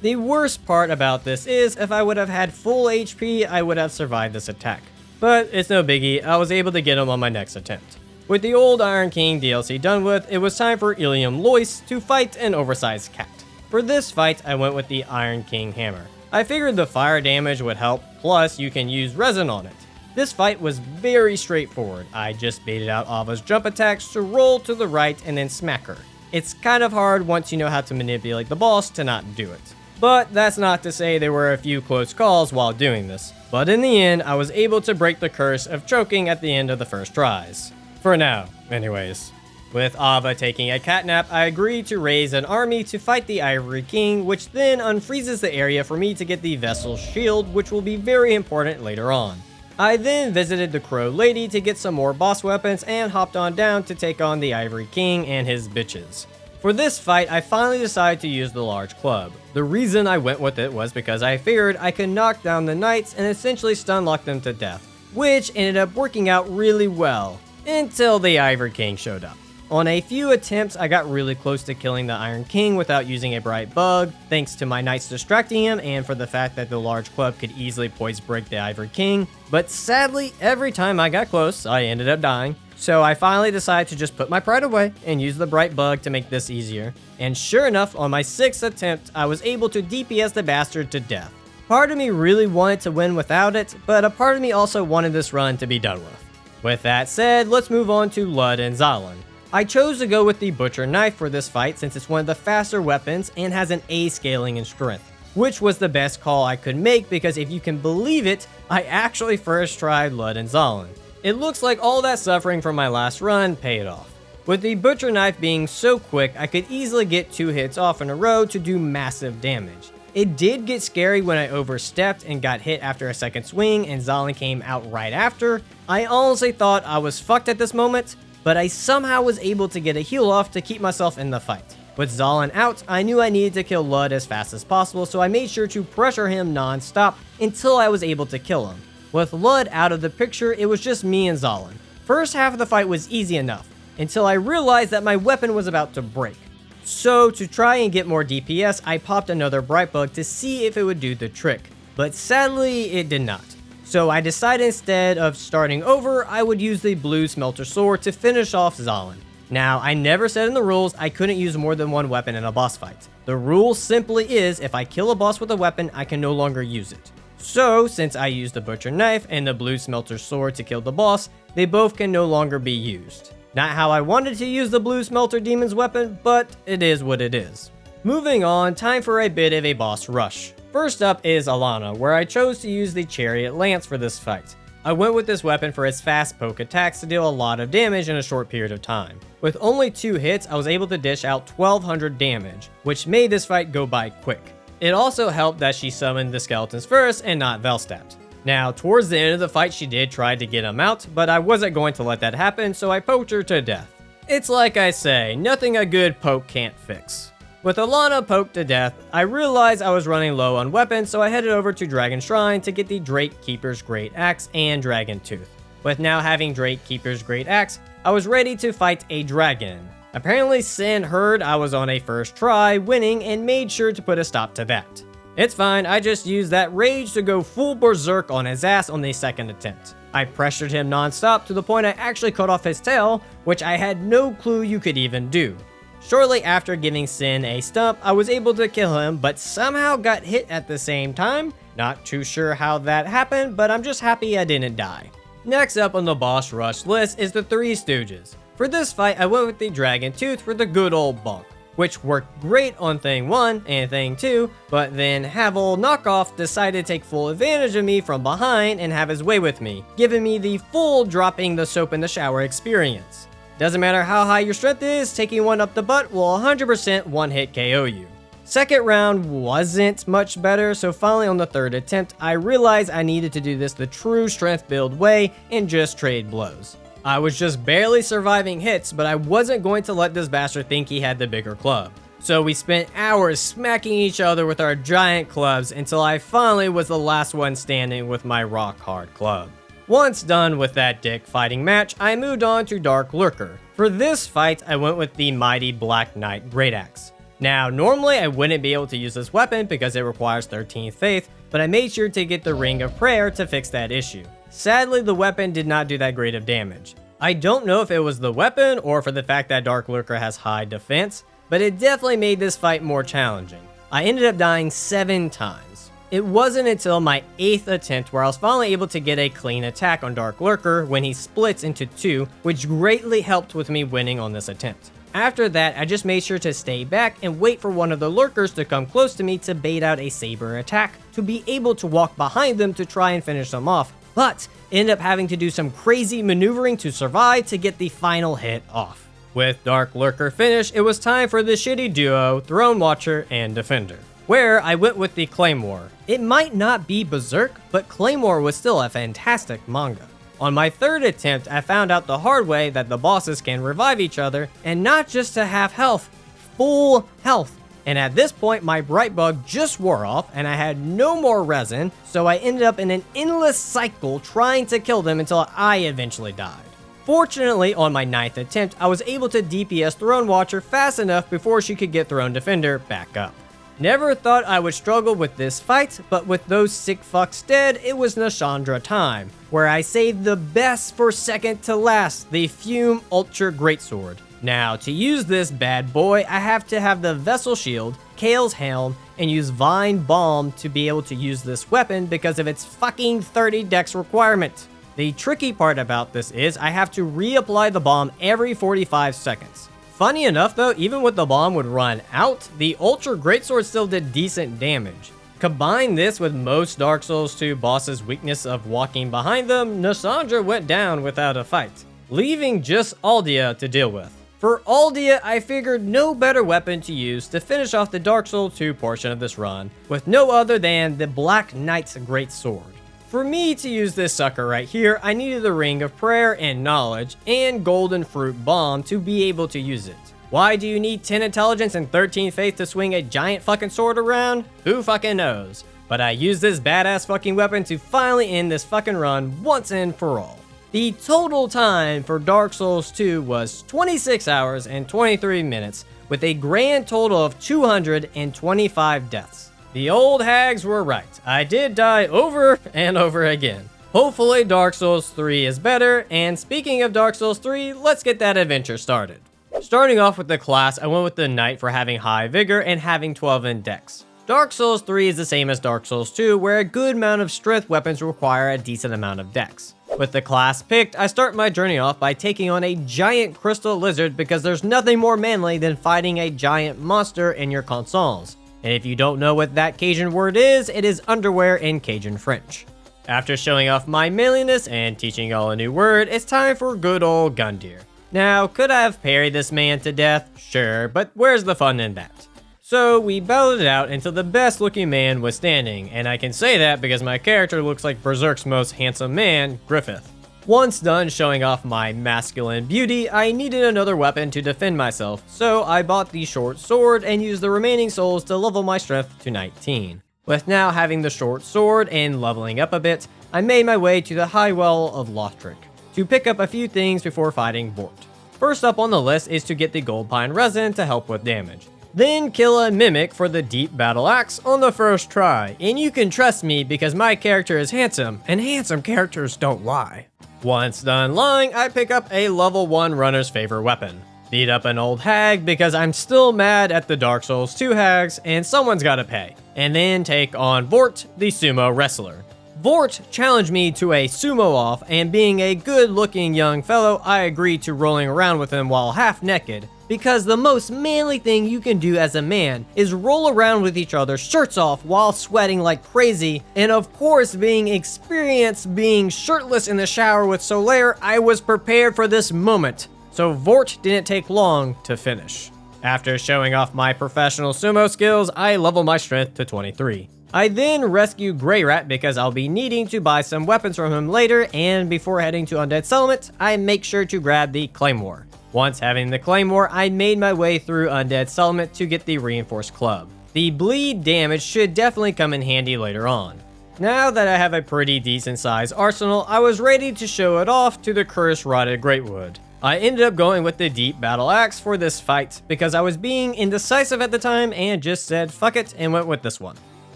The worst part about this is, if I would have had full HP, I would have survived this attack. But it's no biggie, I was able to get him on my next attempt. With the old Iron King DLC done with, it was time for Ilium Lois to fight an oversized cat. For this fight, I went with the Iron King Hammer. I figured the fire damage would help, plus you can use resin on it. This fight was very straightforward. I just baited out Ava's jump attacks to roll to the right and then smack her. It's kind of hard once you know how to manipulate the boss to not do it. But that's not to say there were a few close calls while doing this. But in the end, I was able to break the curse of choking at the end of the first tries. For now, anyways. With Ava taking a catnap, I agreed to raise an army to fight the Ivory King, which then unfreezes the area for me to get the Vessel's Shield, which will be very important later on. I then visited the Crow Lady to get some more boss weapons and hopped on down to take on the Ivory King and his bitches. For this fight, I finally decided to use the large club. The reason I went with it was because I figured I could knock down the knights and essentially stun lock them to death, which ended up working out really well, until the Ivory King showed up. On a few attempts, I got really close to killing the Iron King without using a bright bug, thanks to my knights distracting him and for the fact that the large club could easily poise break the Ivory King. But sadly, every time I got close, I ended up dying. So I finally decided to just put my pride away and use the bright bug to make this easier. And sure enough, on my 6th attempt, I was able to DPS the bastard to death. Part of me really wanted to win without it, but a part of me also wanted this run to be done with. With that said, let's move on to Lud and Zalin. I chose to go with the Butcher Knife for this fight since it's one of the faster weapons and has an A scaling in strength, which was the best call I could make because if you can believe it, I actually first tried Lud and Zalin. It looks like all that suffering from my last run paid off. With the Butcher Knife being so quick, I could easily get 2 hits off in a row to do massive damage. It did get scary when I overstepped and got hit after a second swing and Zalin came out right after. I honestly thought I was fucked at this moment, but I somehow was able to get a heal off to keep myself in the fight. With Zalin out, I knew I needed to kill Lud as fast as possible, so I made sure to pressure him non-stop until I was able to kill him. With Lud out of the picture, it was just me and Zalin. First half of the fight was easy enough, until I realized that my weapon was about to break. So to try and get more DPS, I popped another Brightbug to see if it would do the trick, but sadly it did not. So I decided instead of starting over, I would use the blue Smelter sword to finish off Zalin. Now, I never said in the rules I couldn't use more than one weapon in a boss fight. The rule simply is if I kill a boss with a weapon, I can no longer use it. So, since I used the Butcher Knife and the blue Smelter sword to kill the boss, they both can no longer be used. Not how I wanted to use the blue Smelter Demon's weapon, but it is what it is. Moving on, time for a bit of a boss rush. First up is Alana, where I chose to use the Chariot Lance for this fight. I went with this weapon for its fast poke attacks to deal a lot of damage in a short period of time. With only 2 hits, I was able to dish out 1200 damage, which made this fight go by quick. It also helped that she summoned the skeletons first and not Velstadt. Now, towards the end of the fight, she did try to get him out, but I wasn't going to let that happen, so I poked her to death. It's like I say, nothing a good poke can't fix. With Alana poked to death, I realized I was running low on weapons, so I headed over to Dragon Shrine to get the Drake Keeper's Great Axe and Dragon Tooth. With now having Drake Keeper's Great Axe, I was ready to fight a dragon. Apparently Sin heard I was on a first try, winning, and made sure to put a stop to that. It's fine, I just used that rage to go full berserk on his ass on the second attempt. I pressured him non-stop to the point I actually cut off his tail, which I had no clue you could even do. Shortly after giving Sin a stump, I was able to kill him, but somehow got hit at the same time. Not too sure how that happened, but I'm just happy I didn't die. Next up on the boss rush list is the Three Stooges. For this fight, I went with the Dragon Tooth for the good old bonk, which worked great on Thing 1 and Thing 2, but then Havel Knockoff decided to take full advantage of me from behind and have his way with me, giving me the full dropping the soap in the shower experience. Doesn't matter how high your strength is, taking one up the butt will 100% one-hit KO you. Second round wasn't much better, so finally on the third attempt, I realized I needed to do this the true strength build way and just trade blows. I was just barely surviving hits, but I wasn't going to let this bastard think he had the bigger club. So we spent hours smacking each other with our giant clubs until I finally was the last one standing with my rock hard club. Once done with that dick fighting match, I moved on to Dark Lurker. For this fight, I went with the mighty Black Knight Great Axe. Now, normally I wouldn't be able to use this weapon because it requires 13th Faith, but I made sure to get the Ring of Prayer to fix that issue. Sadly, the weapon did not do that great of damage. I don't know if it was the weapon or for the fact that Dark Lurker has high defense, but it definitely made this fight more challenging. I ended up dying 7 times. It wasn't until my 8th attempt where I was finally able to get a clean attack on Dark Lurker when he splits into 2, which greatly helped with me winning on this attempt. After that, I just made sure to stay back and wait for one of the lurkers to come close to me to bait out a saber attack to be able to walk behind them to try and finish them off, but ended up having to do some crazy maneuvering to survive to get the final hit off. With Dark Lurker finished, it was time for the shitty duo, Throne Watcher and Defender, where I went with the Claymore. It might not be Berserk, but Claymore was still a fantastic manga. On my 3rd attempt, I found out the hard way that the bosses can revive each other, and not just to half health, full health. And at this point, my Brightbug just wore off, and I had no more resin, so I ended up in an endless cycle trying to kill them until I eventually died. Fortunately, on my 9th attempt, I was able to DPS Throne Watcher fast enough before she could get Throne Defender back up. Never thought I would struggle with this fight, but with those sick fucks dead, it was Nashandra time, where I saved the best for second to last, the Fume Ultra Greatsword. Now, to use this bad boy, I have to have the Vessel Shield, Kael's Helm, and use Vine Balm to be able to use this weapon because of its fucking 30 dex requirement. The tricky part about this is I have to reapply the bomb every 45 seconds. Funny enough though, even when the bomb would run out, the Ultra Greatsword still did decent damage. Combine this with most Dark Souls 2 bosses' weakness of walking behind them, Nashandra went down without a fight, leaving just Aldia to deal with. For Aldia, I figured no better weapon to use to finish off the Dark Souls 2 portion of this run, with no other than the Black Knight's Greatsword. For me to use this sucker right here, I needed the Ring of Prayer and Knowledge and Golden Fruit Bomb to be able to use it. Why do you need 10 intelligence and 13 faith to swing a giant fucking sword around? Who fucking knows? But I used this badass fucking weapon to finally end this fucking run once and for all. The total time for Dark Souls 2 was 26 hours and 23 minutes, with a grand total of 225 deaths. The old hags were right. I did die over and over again. Hopefully Dark Souls 3 is better, and speaking of Dark Souls 3, let's get that adventure started. Starting off with the class, I went with the Knight for having high vigor and having 12 in dex. Dark Souls 3 is the same as Dark Souls 2, where a good amount of strength weapons require a decent amount of dex. With the class picked, I start my journey off by taking on a giant crystal lizard because there's nothing more manly than fighting a giant monster in your consoles. And if you don't know what that Cajun word is, it is underwear in Cajun French. After showing off my manliness and teaching y'all a new word, it's time for good old Gundyr. Now, could I have parried this man to death? Sure, but where's the fun in that? So we battled it out until the best looking man was standing, and I can say that because my character looks like Berserk's most handsome man, Griffith. Once done showing off my masculine beauty, I needed another weapon to defend myself, so I bought the short sword and used the remaining souls to level my strength to 19. With now having the short sword and leveling up a bit, I made my way to the High Well of Lothric to pick up a few things before fighting Vordt. First up on the list is to get the Gold Pine Resin to help with damage. Then kill a Mimic for the Deep Battle Axe on the first try, and you can trust me because my character is handsome, and handsome characters don't lie. Once done lying, I pick up a level 1 runner's favorite weapon. Beat up an old hag because I'm still mad at the Dark Souls 2 hags, and someone's gotta pay. And then take on Vordt, the sumo wrestler. Vordt challenged me to a sumo off, and being a good looking young fellow, I agreed to rolling around with him while half naked, because the most manly thing you can do as a man is roll around with each other shirts off while sweating like crazy, and of course being experienced being shirtless in the shower with Solaire, I was prepared for this moment, so Vordt didn't take long to finish. After showing off my professional sumo skills, I level my strength to 23. I then rescue Grey Rat because I'll be needing to buy some weapons from him later, and before heading to Undead Settlement, I make sure to grab the Claymore. Once having the Claymore, I made my way through Undead Settlement to get the Reinforced Club. The bleed damage should definitely come in handy later on. Now that I have a pretty decent sized arsenal, I was ready to show it off to the Cursed Rotted Greatwood. I ended up going with the Deep Battle Axe for this fight because I was being indecisive at the time and just said fuck it and went with this one.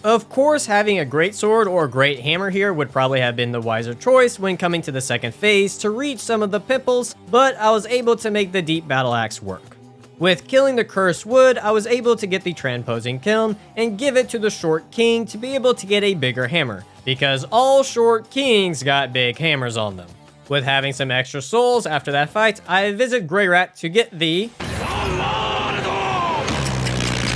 Of course, having a great sword or great hammer here would probably have been the wiser choice when coming to the second phase to reach some of the pimples, but I was able to make the Deep Battle Axe work. With killing the Cursed Wood, I was able to get the Transposing Kiln and give it to the Short King to be able to get a bigger hammer, because all Short Kings got big hammers on them. With having some extra souls after that fight, I visit Grey Rat to get the...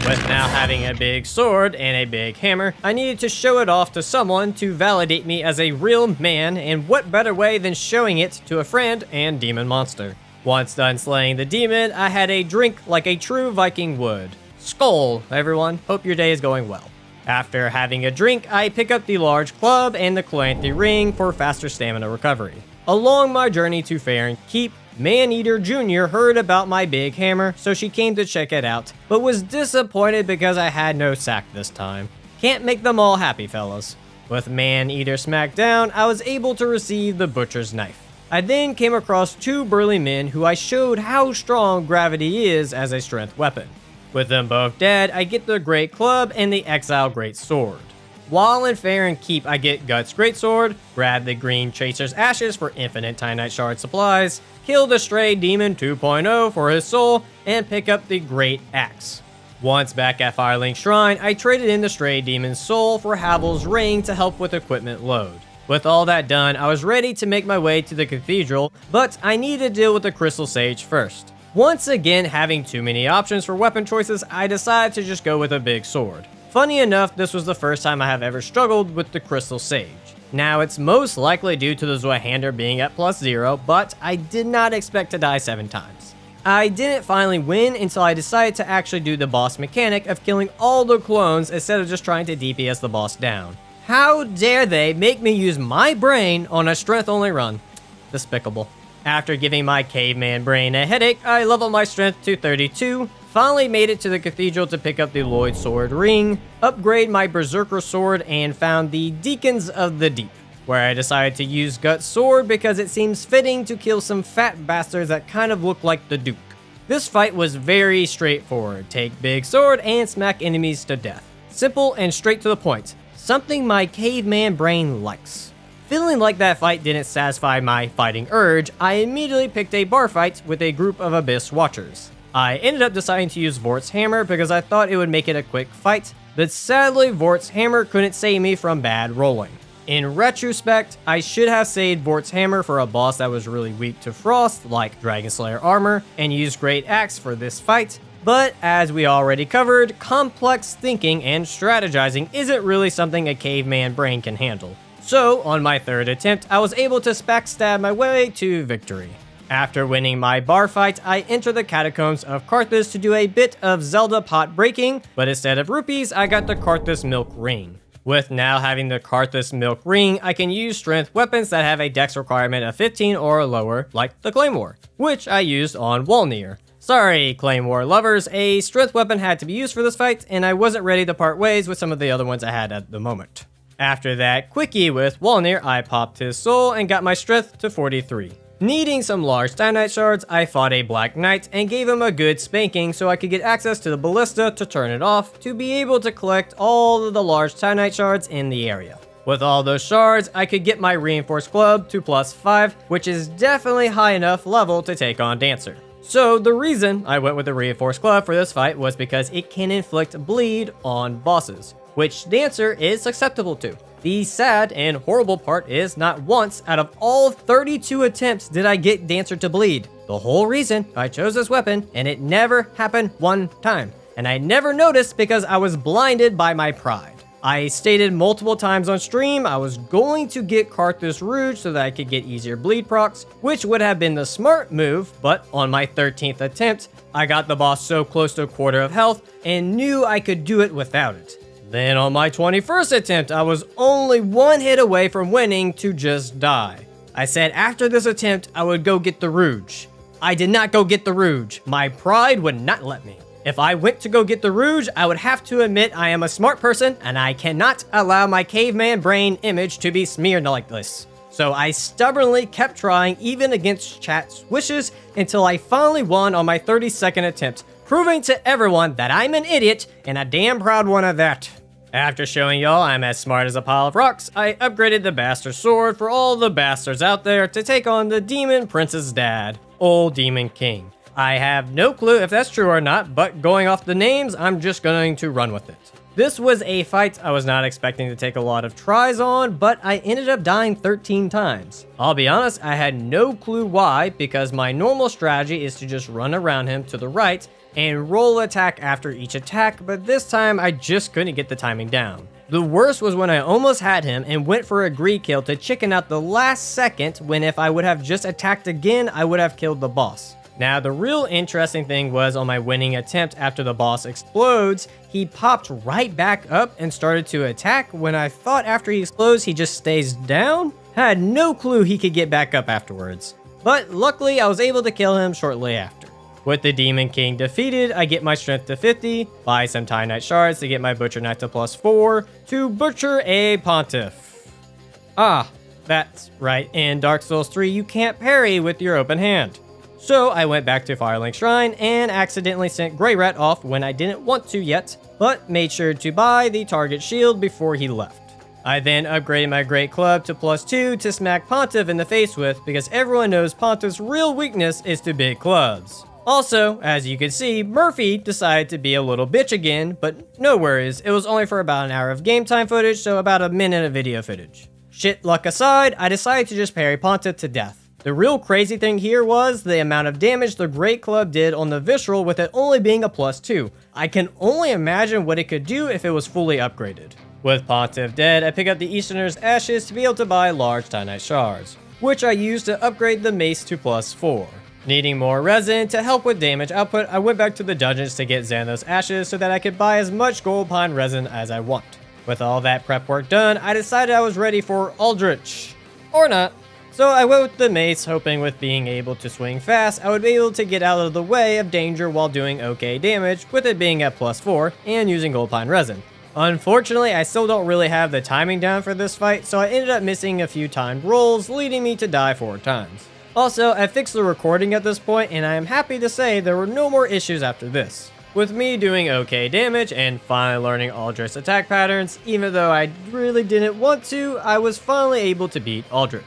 With now having a big sword and a big hammer, I needed to show it off to someone to validate me as a real man, and what better way than showing it to a friend and demon monster. Once done slaying the demon, I had a drink like a true Viking would. Skål, everyone. Hope your day is going well. After having a drink, I pick up the large club and the Clancy ring for faster stamina recovery. Along my journey to Farron Keep, Maneater Jr. heard about my big hammer, so she came to check it out, but was disappointed because I had no sack this time. Can't make them all happy, fellas. With Maneater smacked down, I was able to receive the Butcher's Knife. I then came across two burly men who I showed how strong gravity is as a strength weapon. With them both dead, I get the Great Club and the Exile Great Sword. While in Farron Keep, I get Guts Greatsword, grab the Green Chaser's Ashes for infinite Titanite Shard supplies, kill the Stray Demon 2.0 for his soul, and pick up the Great Axe. Once back at Firelink Shrine, I traded in the Stray Demon's soul for Havel's Ring to help with equipment load. With all that done, I was ready to make my way to the Cathedral, but I needed to deal with the Crystal Sage first. Once again, having too many options for weapon choices, I decided to just go with a big sword. Funny enough, this was the first time I have ever struggled with the Crystal Sage. Now, it's most likely due to the Zweihander being at +0, but I did not expect to die 7 times. I didn't finally win until I decided to actually do the boss mechanic of killing all the clones instead of just trying to DPS the boss down. How dare they make me use my brain on a strength-only run? Despicable. After giving my caveman brain a headache, I leveled my strength to 32, finally made it to the cathedral to pick up the Lloyd Sword Ring, upgrade my Berserker Sword, and found the Deacons of the Deep, where I decided to use Gut Sword because it seems fitting to kill some fat bastards that kind of look like the Duke. This fight was very straightforward. Take big sword and smack enemies to death. Simple and straight to the point. Something my caveman brain likes. Feeling like that fight didn't satisfy my fighting urge, I immediately picked a bar fight with a group of Abyss Watchers. I ended up deciding to use Vordt's hammer because I thought it would make it a quick fight, but sadly Vordt's hammer couldn't save me from bad rolling. In retrospect, I should have saved Vordt's hammer for a boss that was really weak to frost, like Dragon Slayer armor, and used Great Axe for this fight, but as we already covered, complex thinking and strategizing isn't really something a caveman brain can handle. So, on my third attempt, I was able to backstab my way to victory. After winning my bar fight, I enter the catacombs of Carthus to do a bit of Zelda pot breaking, but instead of rupees, I got the Carthus Milk Ring. With now having the Carthus Milk Ring, I can use strength weapons that have a dex requirement of 15 or lower, like the Claymore, which I used on Walnir. Sorry, Claymore lovers, a strength weapon had to be used for this fight, and I wasn't ready to part ways with some of the other ones I had at the moment. After that quickie with Walnir, I popped his soul and got my strength to 43. Needing some large Titanite shards, I fought a Black Knight and gave him a good spanking so I could get access to the ballista to turn it off to be able to collect all of the large Titanite shards in the area. With all those shards, I could get my reinforced club to +5, which is definitely high enough level to take on Dancer. So the reason I went with the reinforced club for this fight was because it can inflict bleed on bosses, which Dancer is susceptible to. The sad and horrible part is not once out of all 32 attempts did I get Dancer to bleed. The whole reason I chose this weapon, and it never happened one time. And I never noticed because I was blinded by my pride. I stated multiple times on stream I was going to get Carthus Rouge so that I could get easier bleed procs, which would have been the smart move, but on my 13th attempt, I got the boss so close to a quarter of health and knew I could do it without it. Then on my 21st attempt, I was only one hit away from winning to just die. I said after this attempt, I would go get the Rouge. I did not go get the Rouge. My pride would not let me. If I went to go get the Rouge, I would have to admit I am a smart person and I cannot allow my caveman brain image to be smeared like this. So I stubbornly kept trying even against chat's wishes until I finally won on my 32nd attempt, proving to everyone that I'm an idiot and a damn proud one of that. After showing y'all I'm as smart as a pile of rocks, I upgraded the Bastard Sword for all the bastards out there to take on the Demon Prince's dad, Old Demon King. I have no clue if that's true or not, but going off the names, I'm just going to run with it. This was a fight I was not expecting to take a lot of tries on, but I ended up dying 13 times. I'll be honest, I had no clue why, because my normal strategy is to just run around him to the right and roll attack after each attack, but this time I just couldn't get the timing down. The worst was when I almost had him and went for a greed kill to chicken out the last second when if I would have just attacked again, I would have killed the boss. Now the real interesting thing was on my winning attempt after the boss explodes, he popped right back up and started to attack when I thought after he explodes he just stays down. Had no clue he could get back up afterwards. But luckily I was able to kill him shortly after. With the Demon King defeated, I get my strength to 50, buy some Titanite shards to get my Butcher Knight to +4, to butcher a Pontiff. Ah, that's right, in Dark Souls 3 you can't parry with your open hand. So I went back to Firelink Shrine and accidentally sent Grey Rat off when I didn't want to yet, but made sure to buy the target shield before he left. I then upgraded my Great Club to +2 to smack Pontiff in the face with because everyone knows Pontiff's real weakness is to big clubs. Also, as you can see, Murphy decided to be a little bitch again, but no worries, it was only for about an hour of game time footage, so about a minute of video footage. Shit luck aside, I decided to just parry Pontiff to death. The real crazy thing here was the amount of damage the Great Club did on the Visceral with it only being a +2. I can only imagine what it could do if it was fully upgraded. With Pontiff dead, I pick up the Easterner's Ashes to be able to buy large Titanite shards, which I used to upgrade the mace to +4. Needing more resin to help with damage output, I went back to the dungeons to get Xanthos Ashes so that I could buy as much gold pine resin as I want. With all that prep work done, I decided I was ready for Aldrich. Or not. So I went with the mace, hoping with being able to swing fast, I would be able to get out of the way of danger while doing okay damage, with it being at +4 and using gold pine resin. Unfortunately, I still don't really have the timing down for this fight, so I ended up missing a few timed rolls, leading me to die 4 times. Also, I fixed the recording at this point, and I am happy to say there were no more issues after this. With me doing okay damage and finally learning Aldrich's attack patterns, even though I really didn't want to, I was finally able to beat Aldrich.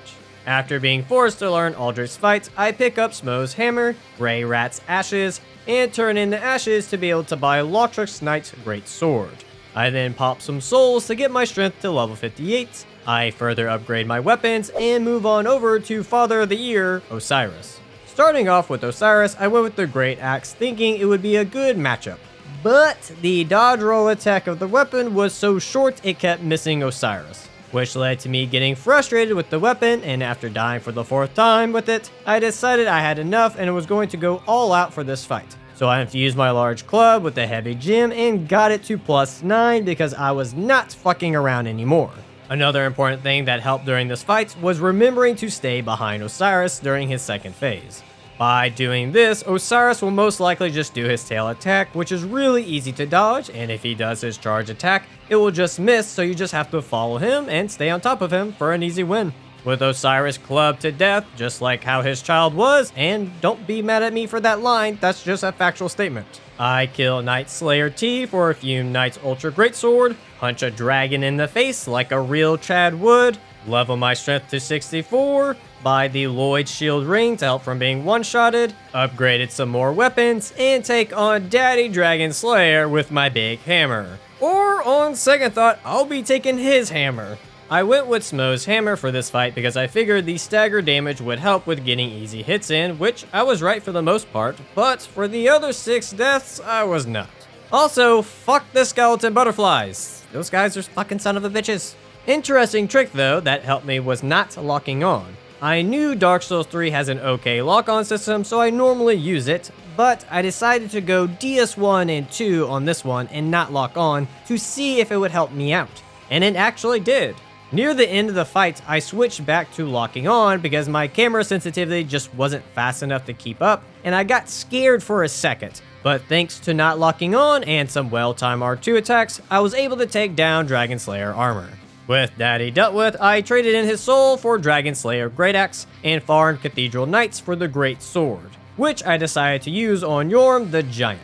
After being forced to learn Aldrich's fights, I pick up Smo's hammer, Grey Rat's ashes, and turn in the ashes to be able to buy Lautrec's Knight's great sword. I then pop some souls to get my strength to level 58, I further upgrade my weapons, and move on over to Father of the Year, Osiris. Starting off with Osiris, I went with the Great Axe thinking it would be a good matchup. But the dodge roll attack of the weapon was so short it kept missing Osiris, which led to me getting frustrated with the weapon, and after dying for the 4th time with it, I decided I had enough and was going to go all out for this fight. So I infused my large club with a heavy gem and got it to +9 because I was not fucking around anymore. Another important thing that helped during this fight was remembering to stay behind Osiris during his second phase. By doing this, Osiris will most likely just do his tail attack, which is really easy to dodge, and if he does his charge attack, it will just miss, so you just have to follow him and stay on top of him for an easy win. With Osiris clubbed to death, just like how his child was, and don't be mad at me for that line, that's just a factual statement. I kill Knight Slayer T for a few Knight's Ultra Greatsword, punch a dragon in the face like a real Chad would, level my strength to 64, buy the Lloyd Shield Ring to help from being one-shotted, upgraded some more weapons, and take on Daddy Dragon Slayer with my big hammer. Or on second thought, I'll be taking his hammer. I went with Smo's hammer for this fight because I figured the stagger damage would help with getting easy hits in, which I was right for the most part, but for the other 6 deaths, I was not. Also, fuck the skeleton butterflies. Those guys are fucking son of a bitches. Interesting trick though that helped me was not locking on. I knew Dark Souls 3 has an okay lock-on system, so I normally use it, but I decided to go DS1 and 2 on this one and not lock on to see if it would help me out, and it actually did. Near the end of the fight, I switched back to locking on because my camera sensitivity just wasn't fast enough to keep up, and I got scared for a second. But thanks to not locking on and some well-timed R2 attacks, I was able to take down Dragon Slayer armor. With Daddy dealt with, I traded in his soul for Dragon Slayer Great Axe and farmed Cathedral Knights for the Great Sword, which I decided to use on Yorm the Giant.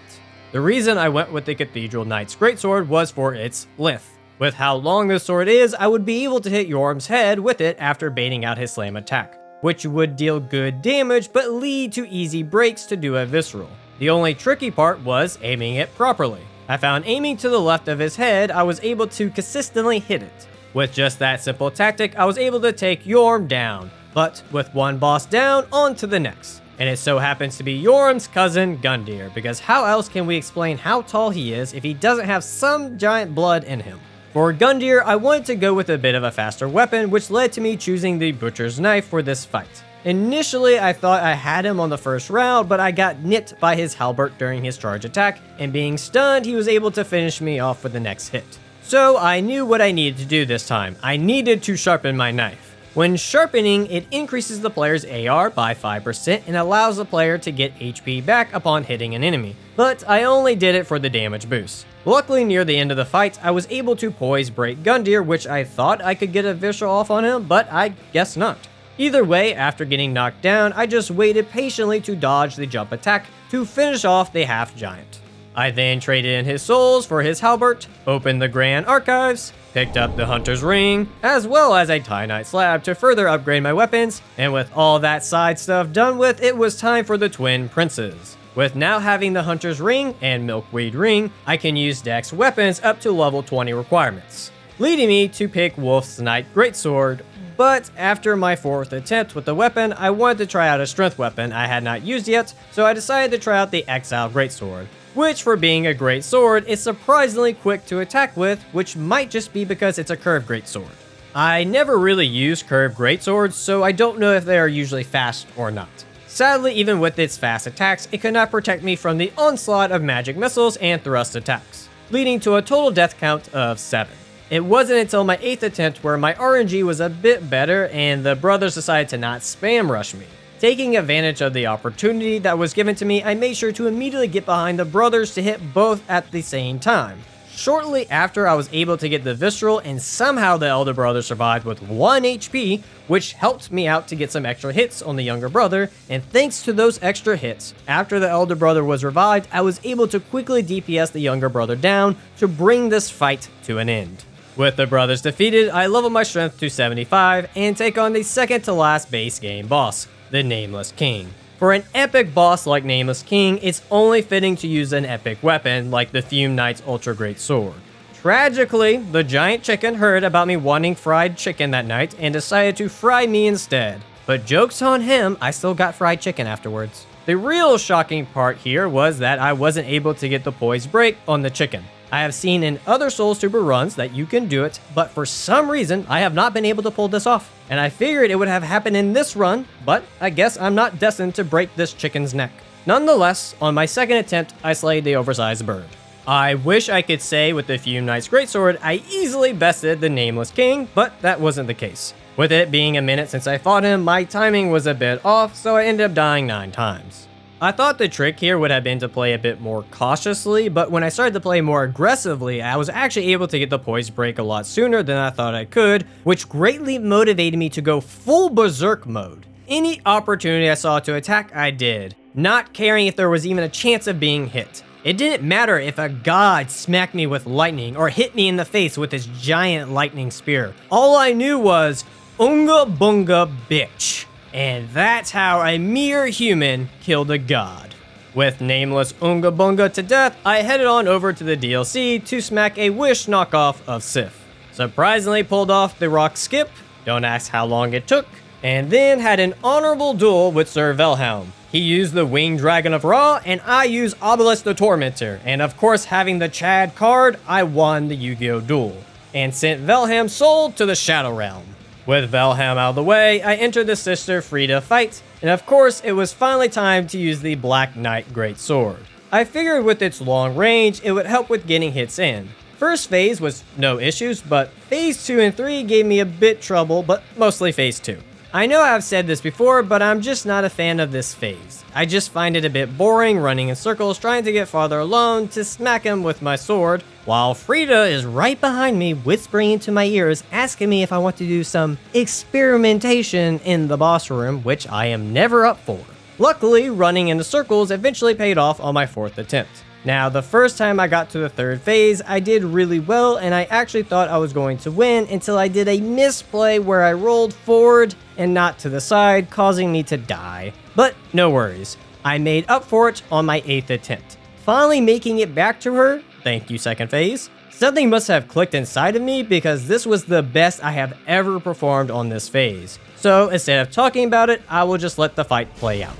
The reason I went with the Cathedral Knight's Greatsword was for its length. With how long this sword is, I would be able to hit Yorm's head with it after baiting out his slam attack, which would deal good damage but lead to easy breaks to do a visceral. The only tricky part was aiming it properly. I found aiming to the left of his head, I was able to consistently hit it. With just that simple tactic, I was able to take Yorm down, but with one boss down, on to the next. And it so happens to be Yorm's cousin Gundyr, because how else can we explain how tall he is if he doesn't have some giant blood in him? For Gundyr, I wanted to go with a bit of a faster weapon, which led to me choosing the Butcher's Knife for this fight. Initially, I thought I had him on the first round, but I got nipped by his halberd during his charge attack, and being stunned, he was able to finish me off with the next hit. So I knew what I needed to do this time. I needed to sharpen my knife. When sharpening, it increases the player's AR by 5% and allows the player to get HP back upon hitting an enemy, but I only did it for the damage boost. Luckily, near the end of the fight, I was able to poise break Gundyr, which I thought I could get a visceral off on him, but I guess not. Either way, after getting knocked down, I just waited patiently to dodge the jump attack to finish off the half-giant. I then traded in his souls for his halberd, opened the Grand Archives, picked up the Hunter's Ring, as well as a Titanite Slab to further upgrade my weapons, and with all that side stuff done with, it was time for the Twin Princes. With now having the Hunter's Ring and Milkweed Ring, I can use Dex weapons up to level 20 requirements, leading me to pick Wolf's Knight Greatsword. But after my 4th attempt with the weapon, I wanted to try out a strength weapon I had not used yet, so I decided to try out the Exile Greatsword, which for being a great sword is surprisingly quick to attack with, which might just be because it's a curved greatsword. I never really use curved greatswords, so I don't know if they are usually fast or not. Sadly, even with its fast attacks, it could not protect me from the onslaught of magic missiles and thrust attacks, leading to a total death count of 7. It wasn't until my 8th attempt where my RNG was a bit better and the brothers decided to not spam rush me. Taking advantage of the opportunity that was given to me, I made sure to immediately get behind the brothers to hit both at the same time. Shortly after, I was able to get the Visceral, and somehow the elder brother survived with 1 HP, which helped me out to get some extra hits on the younger brother, and thanks to those extra hits, after the elder brother was revived, I was able to quickly DPS the younger brother down to bring this fight to an end. With the brothers defeated, I leveled my strength to 75 and take on the second to last base game boss, the Nameless King. For an epic boss like Nameless King, it's only fitting to use an epic weapon like the Fume Knight's Ultra Great Sword. Tragically, the giant chicken heard about me wanting fried chicken that night and decided to fry me instead. But joke's on him, I still got fried chicken afterwards. The real shocking part here was that I wasn't able to get the poised break on the chicken. I have seen in other Soulstuber runs that you can do it, but for some reason, I have not been able to pull this off. And I figured it would have happened in this run, but I guess I'm not destined to break this chicken's neck. Nonetheless, on my second attempt, I slayed the oversized bird. I wish I could say with the Fume Knight's Greatsword, I easily bested the Nameless King, but that wasn't the case. With it being a minute since I fought him, my timing was a bit off, so I ended up dying 9 times. I thought the trick here would have been to play a bit more cautiously, but when I started to play more aggressively, I was actually able to get the poised break a lot sooner than I thought I could, which greatly motivated me to go full berserk mode. Any opportunity I saw to attack, I did, not caring if there was even a chance of being hit. It didn't matter if a god smacked me with lightning or hit me in the face with his giant lightning spear. All I knew was, UNGA BUNGA bitch. And that's how a mere human killed a god. With Nameless UNGA BUNGA to death, I headed on over to the DLC to smack a Wish knockoff of Sif. Surprisingly pulled off the rock skip, don't ask how long it took, and then had an honorable duel with Sir Velhelm. He used the Winged Dragon of Ra, and I used Obelisk the Tormentor, and of course having the Chad card, I won the Yu-Gi-Oh! Duel, and sent Velhelm's soul to the Shadow Realm. With Velhelm out of the way, I entered the Sister Frida fight, and of course it was finally time to use the Black Knight Great Sword. I figured with its long range, it would help with getting hits in. First phase was no issues, but phase 2 and 3 gave me a bit trouble, but mostly phase 2. I know I've said this before, but I'm just not a fan of this phase. I just find it a bit boring running in circles trying to get farther alone to smack him with my sword, while Frida is right behind me whispering into my ears asking me if I want to do some experimentation in the boss room, which I am never up for. Luckily, running in the circles eventually paid off on my 4th attempt. Now, the first time I got to the 3rd phase, I did really well and I actually thought I was going to win until I did a misplay where I rolled forward and not to the side, causing me to die. But no worries, I made up for it on my 8th attempt. Finally making it back to her, thank you 2nd phase. Something must have clicked inside of me because this was the best I have ever performed on this phase. So instead of talking about it, I will just let the fight play out.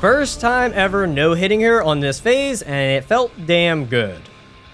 First time ever no-hitting her on this phase, and it felt damn good.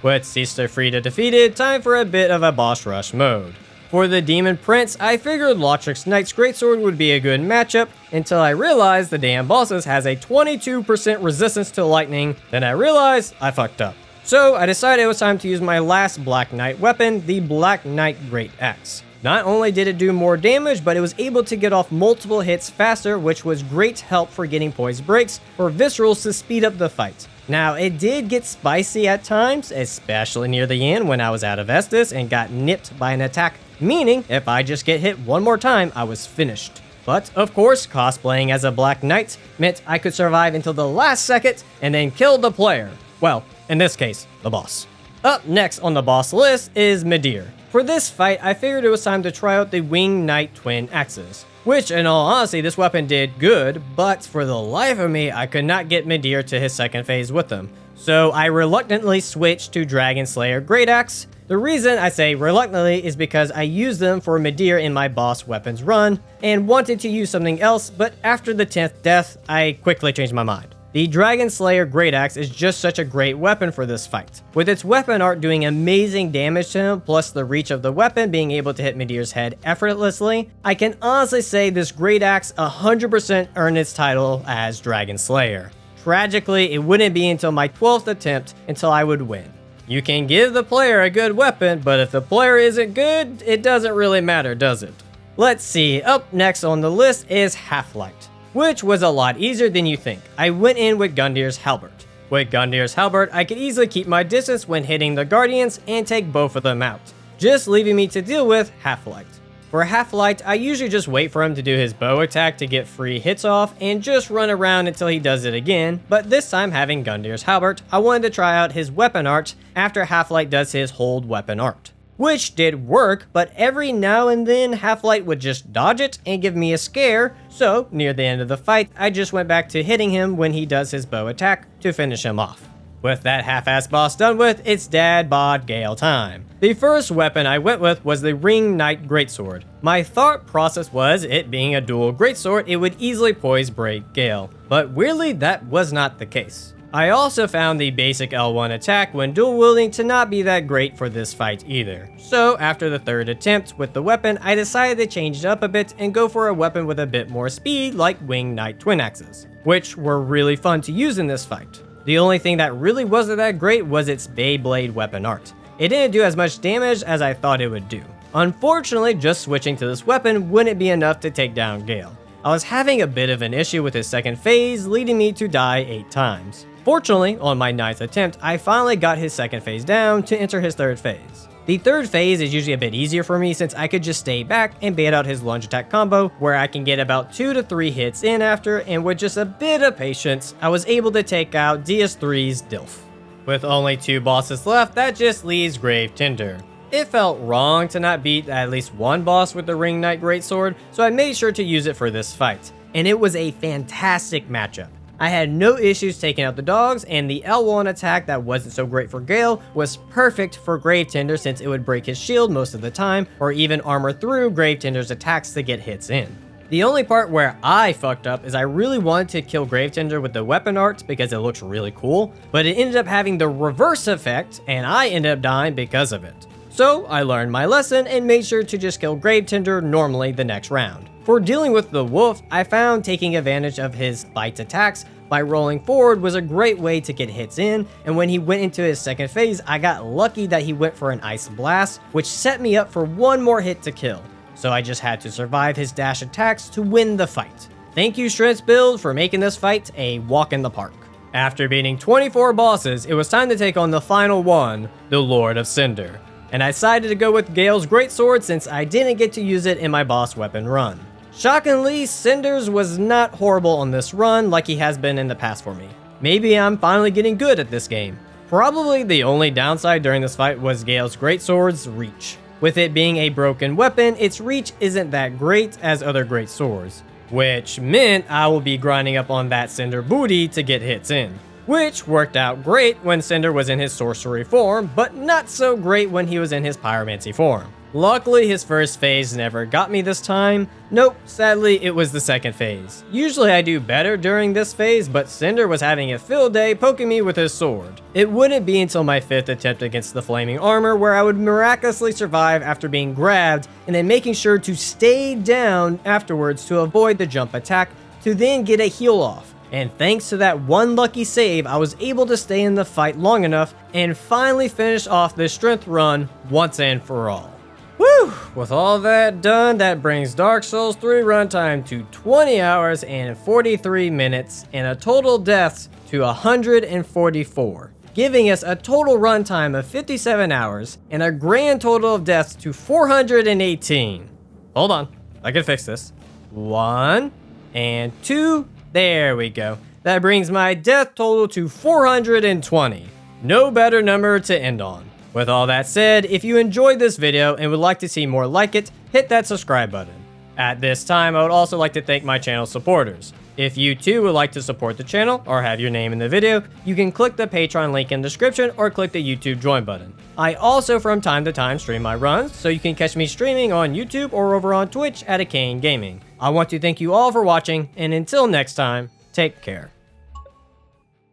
With Sinister Sign defeated, time for a bit of a boss rush mode. For the Demon Prince, I figured Lotrix Knight's Greatsword would be a good matchup until I realized the damn bosses has a 22% resistance to lightning, then I realized I fucked up. So I decided it was time to use my last Black Knight weapon, the Black Knight Great Axe. Not only did it do more damage, but it was able to get off multiple hits faster, which was great help for getting poise breaks for Viscerals to speed up the fight. Now, it did get spicy at times, especially near the end when I was out of Estus and got nipped by an attack, meaning if I just get hit one more time, I was finished. But, of course, cosplaying as a Black Knight meant I could survive until the last second and then kill the player. Well, in this case, the boss. Up next on the boss list is Midir. For this fight, I figured it was time to try out the Winged Knight Twin Axes. Which, in all honesty, this weapon did good, but for the life of me, I could not get Midir to his second phase with them. So I reluctantly switched to Dragon Slayer Great Axe. The reason I say reluctantly is because I used them for Midir in my boss weapons run, and wanted to use something else, but after the 10th death, I quickly changed my mind. The Dragon Slayer Great Axe is just such a great weapon for this fight. With its weapon art doing amazing damage to him, plus the reach of the weapon being able to hit Midir's head effortlessly, I can honestly say this Great Axe 100% earned its title as Dragon Slayer. Tragically, it wouldn't be until my 12th attempt until I would win. You can give the player a good weapon, but if the player isn't good, it doesn't really matter, does it? Let's see, up next on the list is Half-Light, which was a lot easier than you think. I went in with Gundir's Halberd. With Gundir's Halberd, I could easily keep my distance when hitting the Guardians and take both of them out, just leaving me to deal with Half-Light. For Half-Light, I usually just wait for him to do his bow attack to get free hits off and just run around until he does it again, but this time having Gundir's Halberd, I wanted to try out his weapon art after Half-Light does his hold weapon art. Which did work, but every now and then Half-Light would just dodge it and give me a scare, so near the end of the fight, I just went back to hitting him when he does his bow attack to finish him off. With that half-ass boss done with, it's Dad Bod Gael time. The first weapon I went with was the Ring Knight Greatsword. My thought process was, it being a dual greatsword, it would easily poise break Gael, but weirdly that was not the case. I also found the basic L1 attack when dual wielding to not be that great for this fight either. So after the third attempt with the weapon, I decided to change it up a bit and go for a weapon with a bit more speed like Winged Knight Twin Axes, which were really fun to use in this fight. The only thing that really wasn't that great was its Beyblade weapon art. It didn't do as much damage as I thought it would do. Unfortunately, just switching to this weapon wouldn't be enough to take down Gael. I was having a bit of an issue with his second phase, leading me to die 8 times. Fortunately, on my 9th attempt, I finally got his second phase down to enter his third phase. The third phase is usually a bit easier for me since I could just stay back and bait out his lunge attack combo where I can get about 2 to 3 hits in after, and with just a bit of patience, I was able to take out DS3's Dilf. With only 2 bosses left, that just leaves Gravetender. It felt wrong to not beat at least one boss with the Ring Knight Greatsword, so I made sure to use it for this fight, and it was a fantastic matchup. I had no issues taking out the dogs, and the L1 attack that wasn't so great for Gael was perfect for Gravetender since it would break his shield most of the time, or even armor through Gravetender's attacks to get hits in. The only part where I fucked up is I really wanted to kill Gravetender with the weapon art because it looks really cool, but it ended up having the reverse effect, and I ended up dying because of it. So I learned my lesson and made sure to just kill Gravetender normally the next round. For dealing with the wolf, I found taking advantage of his bite attacks by rolling forward was a great way to get hits in, and when he went into his second phase, I got lucky that he went for an ice blast, which set me up for one more hit to kill. So I just had to survive his dash attacks to win the fight. Thank you Strengths Build for making this fight a walk in the park. After beating 24 bosses, it was time to take on the final one, the Lord of Cinder. And I decided to go with Gael's Greatsword since I didn't get to use it in my boss weapon run. Shockingly, Cinder's was not horrible on this run like he has been in the past for me. Maybe I'm finally getting good at this game. Probably the only downside during this fight was Gael's Greatsword's reach. With it being a broken weapon, its reach isn't that great as other great swords, which meant I will be grinding up on that Cinder booty to get hits in. Which worked out great when Cinder was in his sorcery form, but not so great when he was in his pyromancy form. Luckily, his first phase never got me this time. Nope, sadly, it was the second phase. Usually I do better during this phase, but Cinder was having a field day poking me with his sword. It wouldn't be until my 5th attempt against the flaming armor where I would miraculously survive after being grabbed and then making sure to stay down afterwards to avoid the jump attack to then get a heal off. And thanks to that one lucky save, I was able to stay in the fight long enough and finally finish off this strength run once and for all. Whew! With all that done, that brings Dark Souls 3 runtime to 20 hours and 43 minutes and a total deaths to 144, giving us a total runtime of 57 hours and a grand total of deaths to 418. Hold on, I can fix this. 1 and 2, there we go. That brings my death total to 420. No better number to end on. With all that said, if you enjoyed this video and would like to see more like it, hit that subscribe button. At this time, I would also like to thank my channel supporters. If you too would like to support the channel or have your name in the video, you can click the Patreon link in the description or click the YouTube join button. I also from time to time stream my runs, so you can catch me streaming on YouTube or over on Twitch at Arcane Gaming. I want to thank you all for watching, and until next time, take care.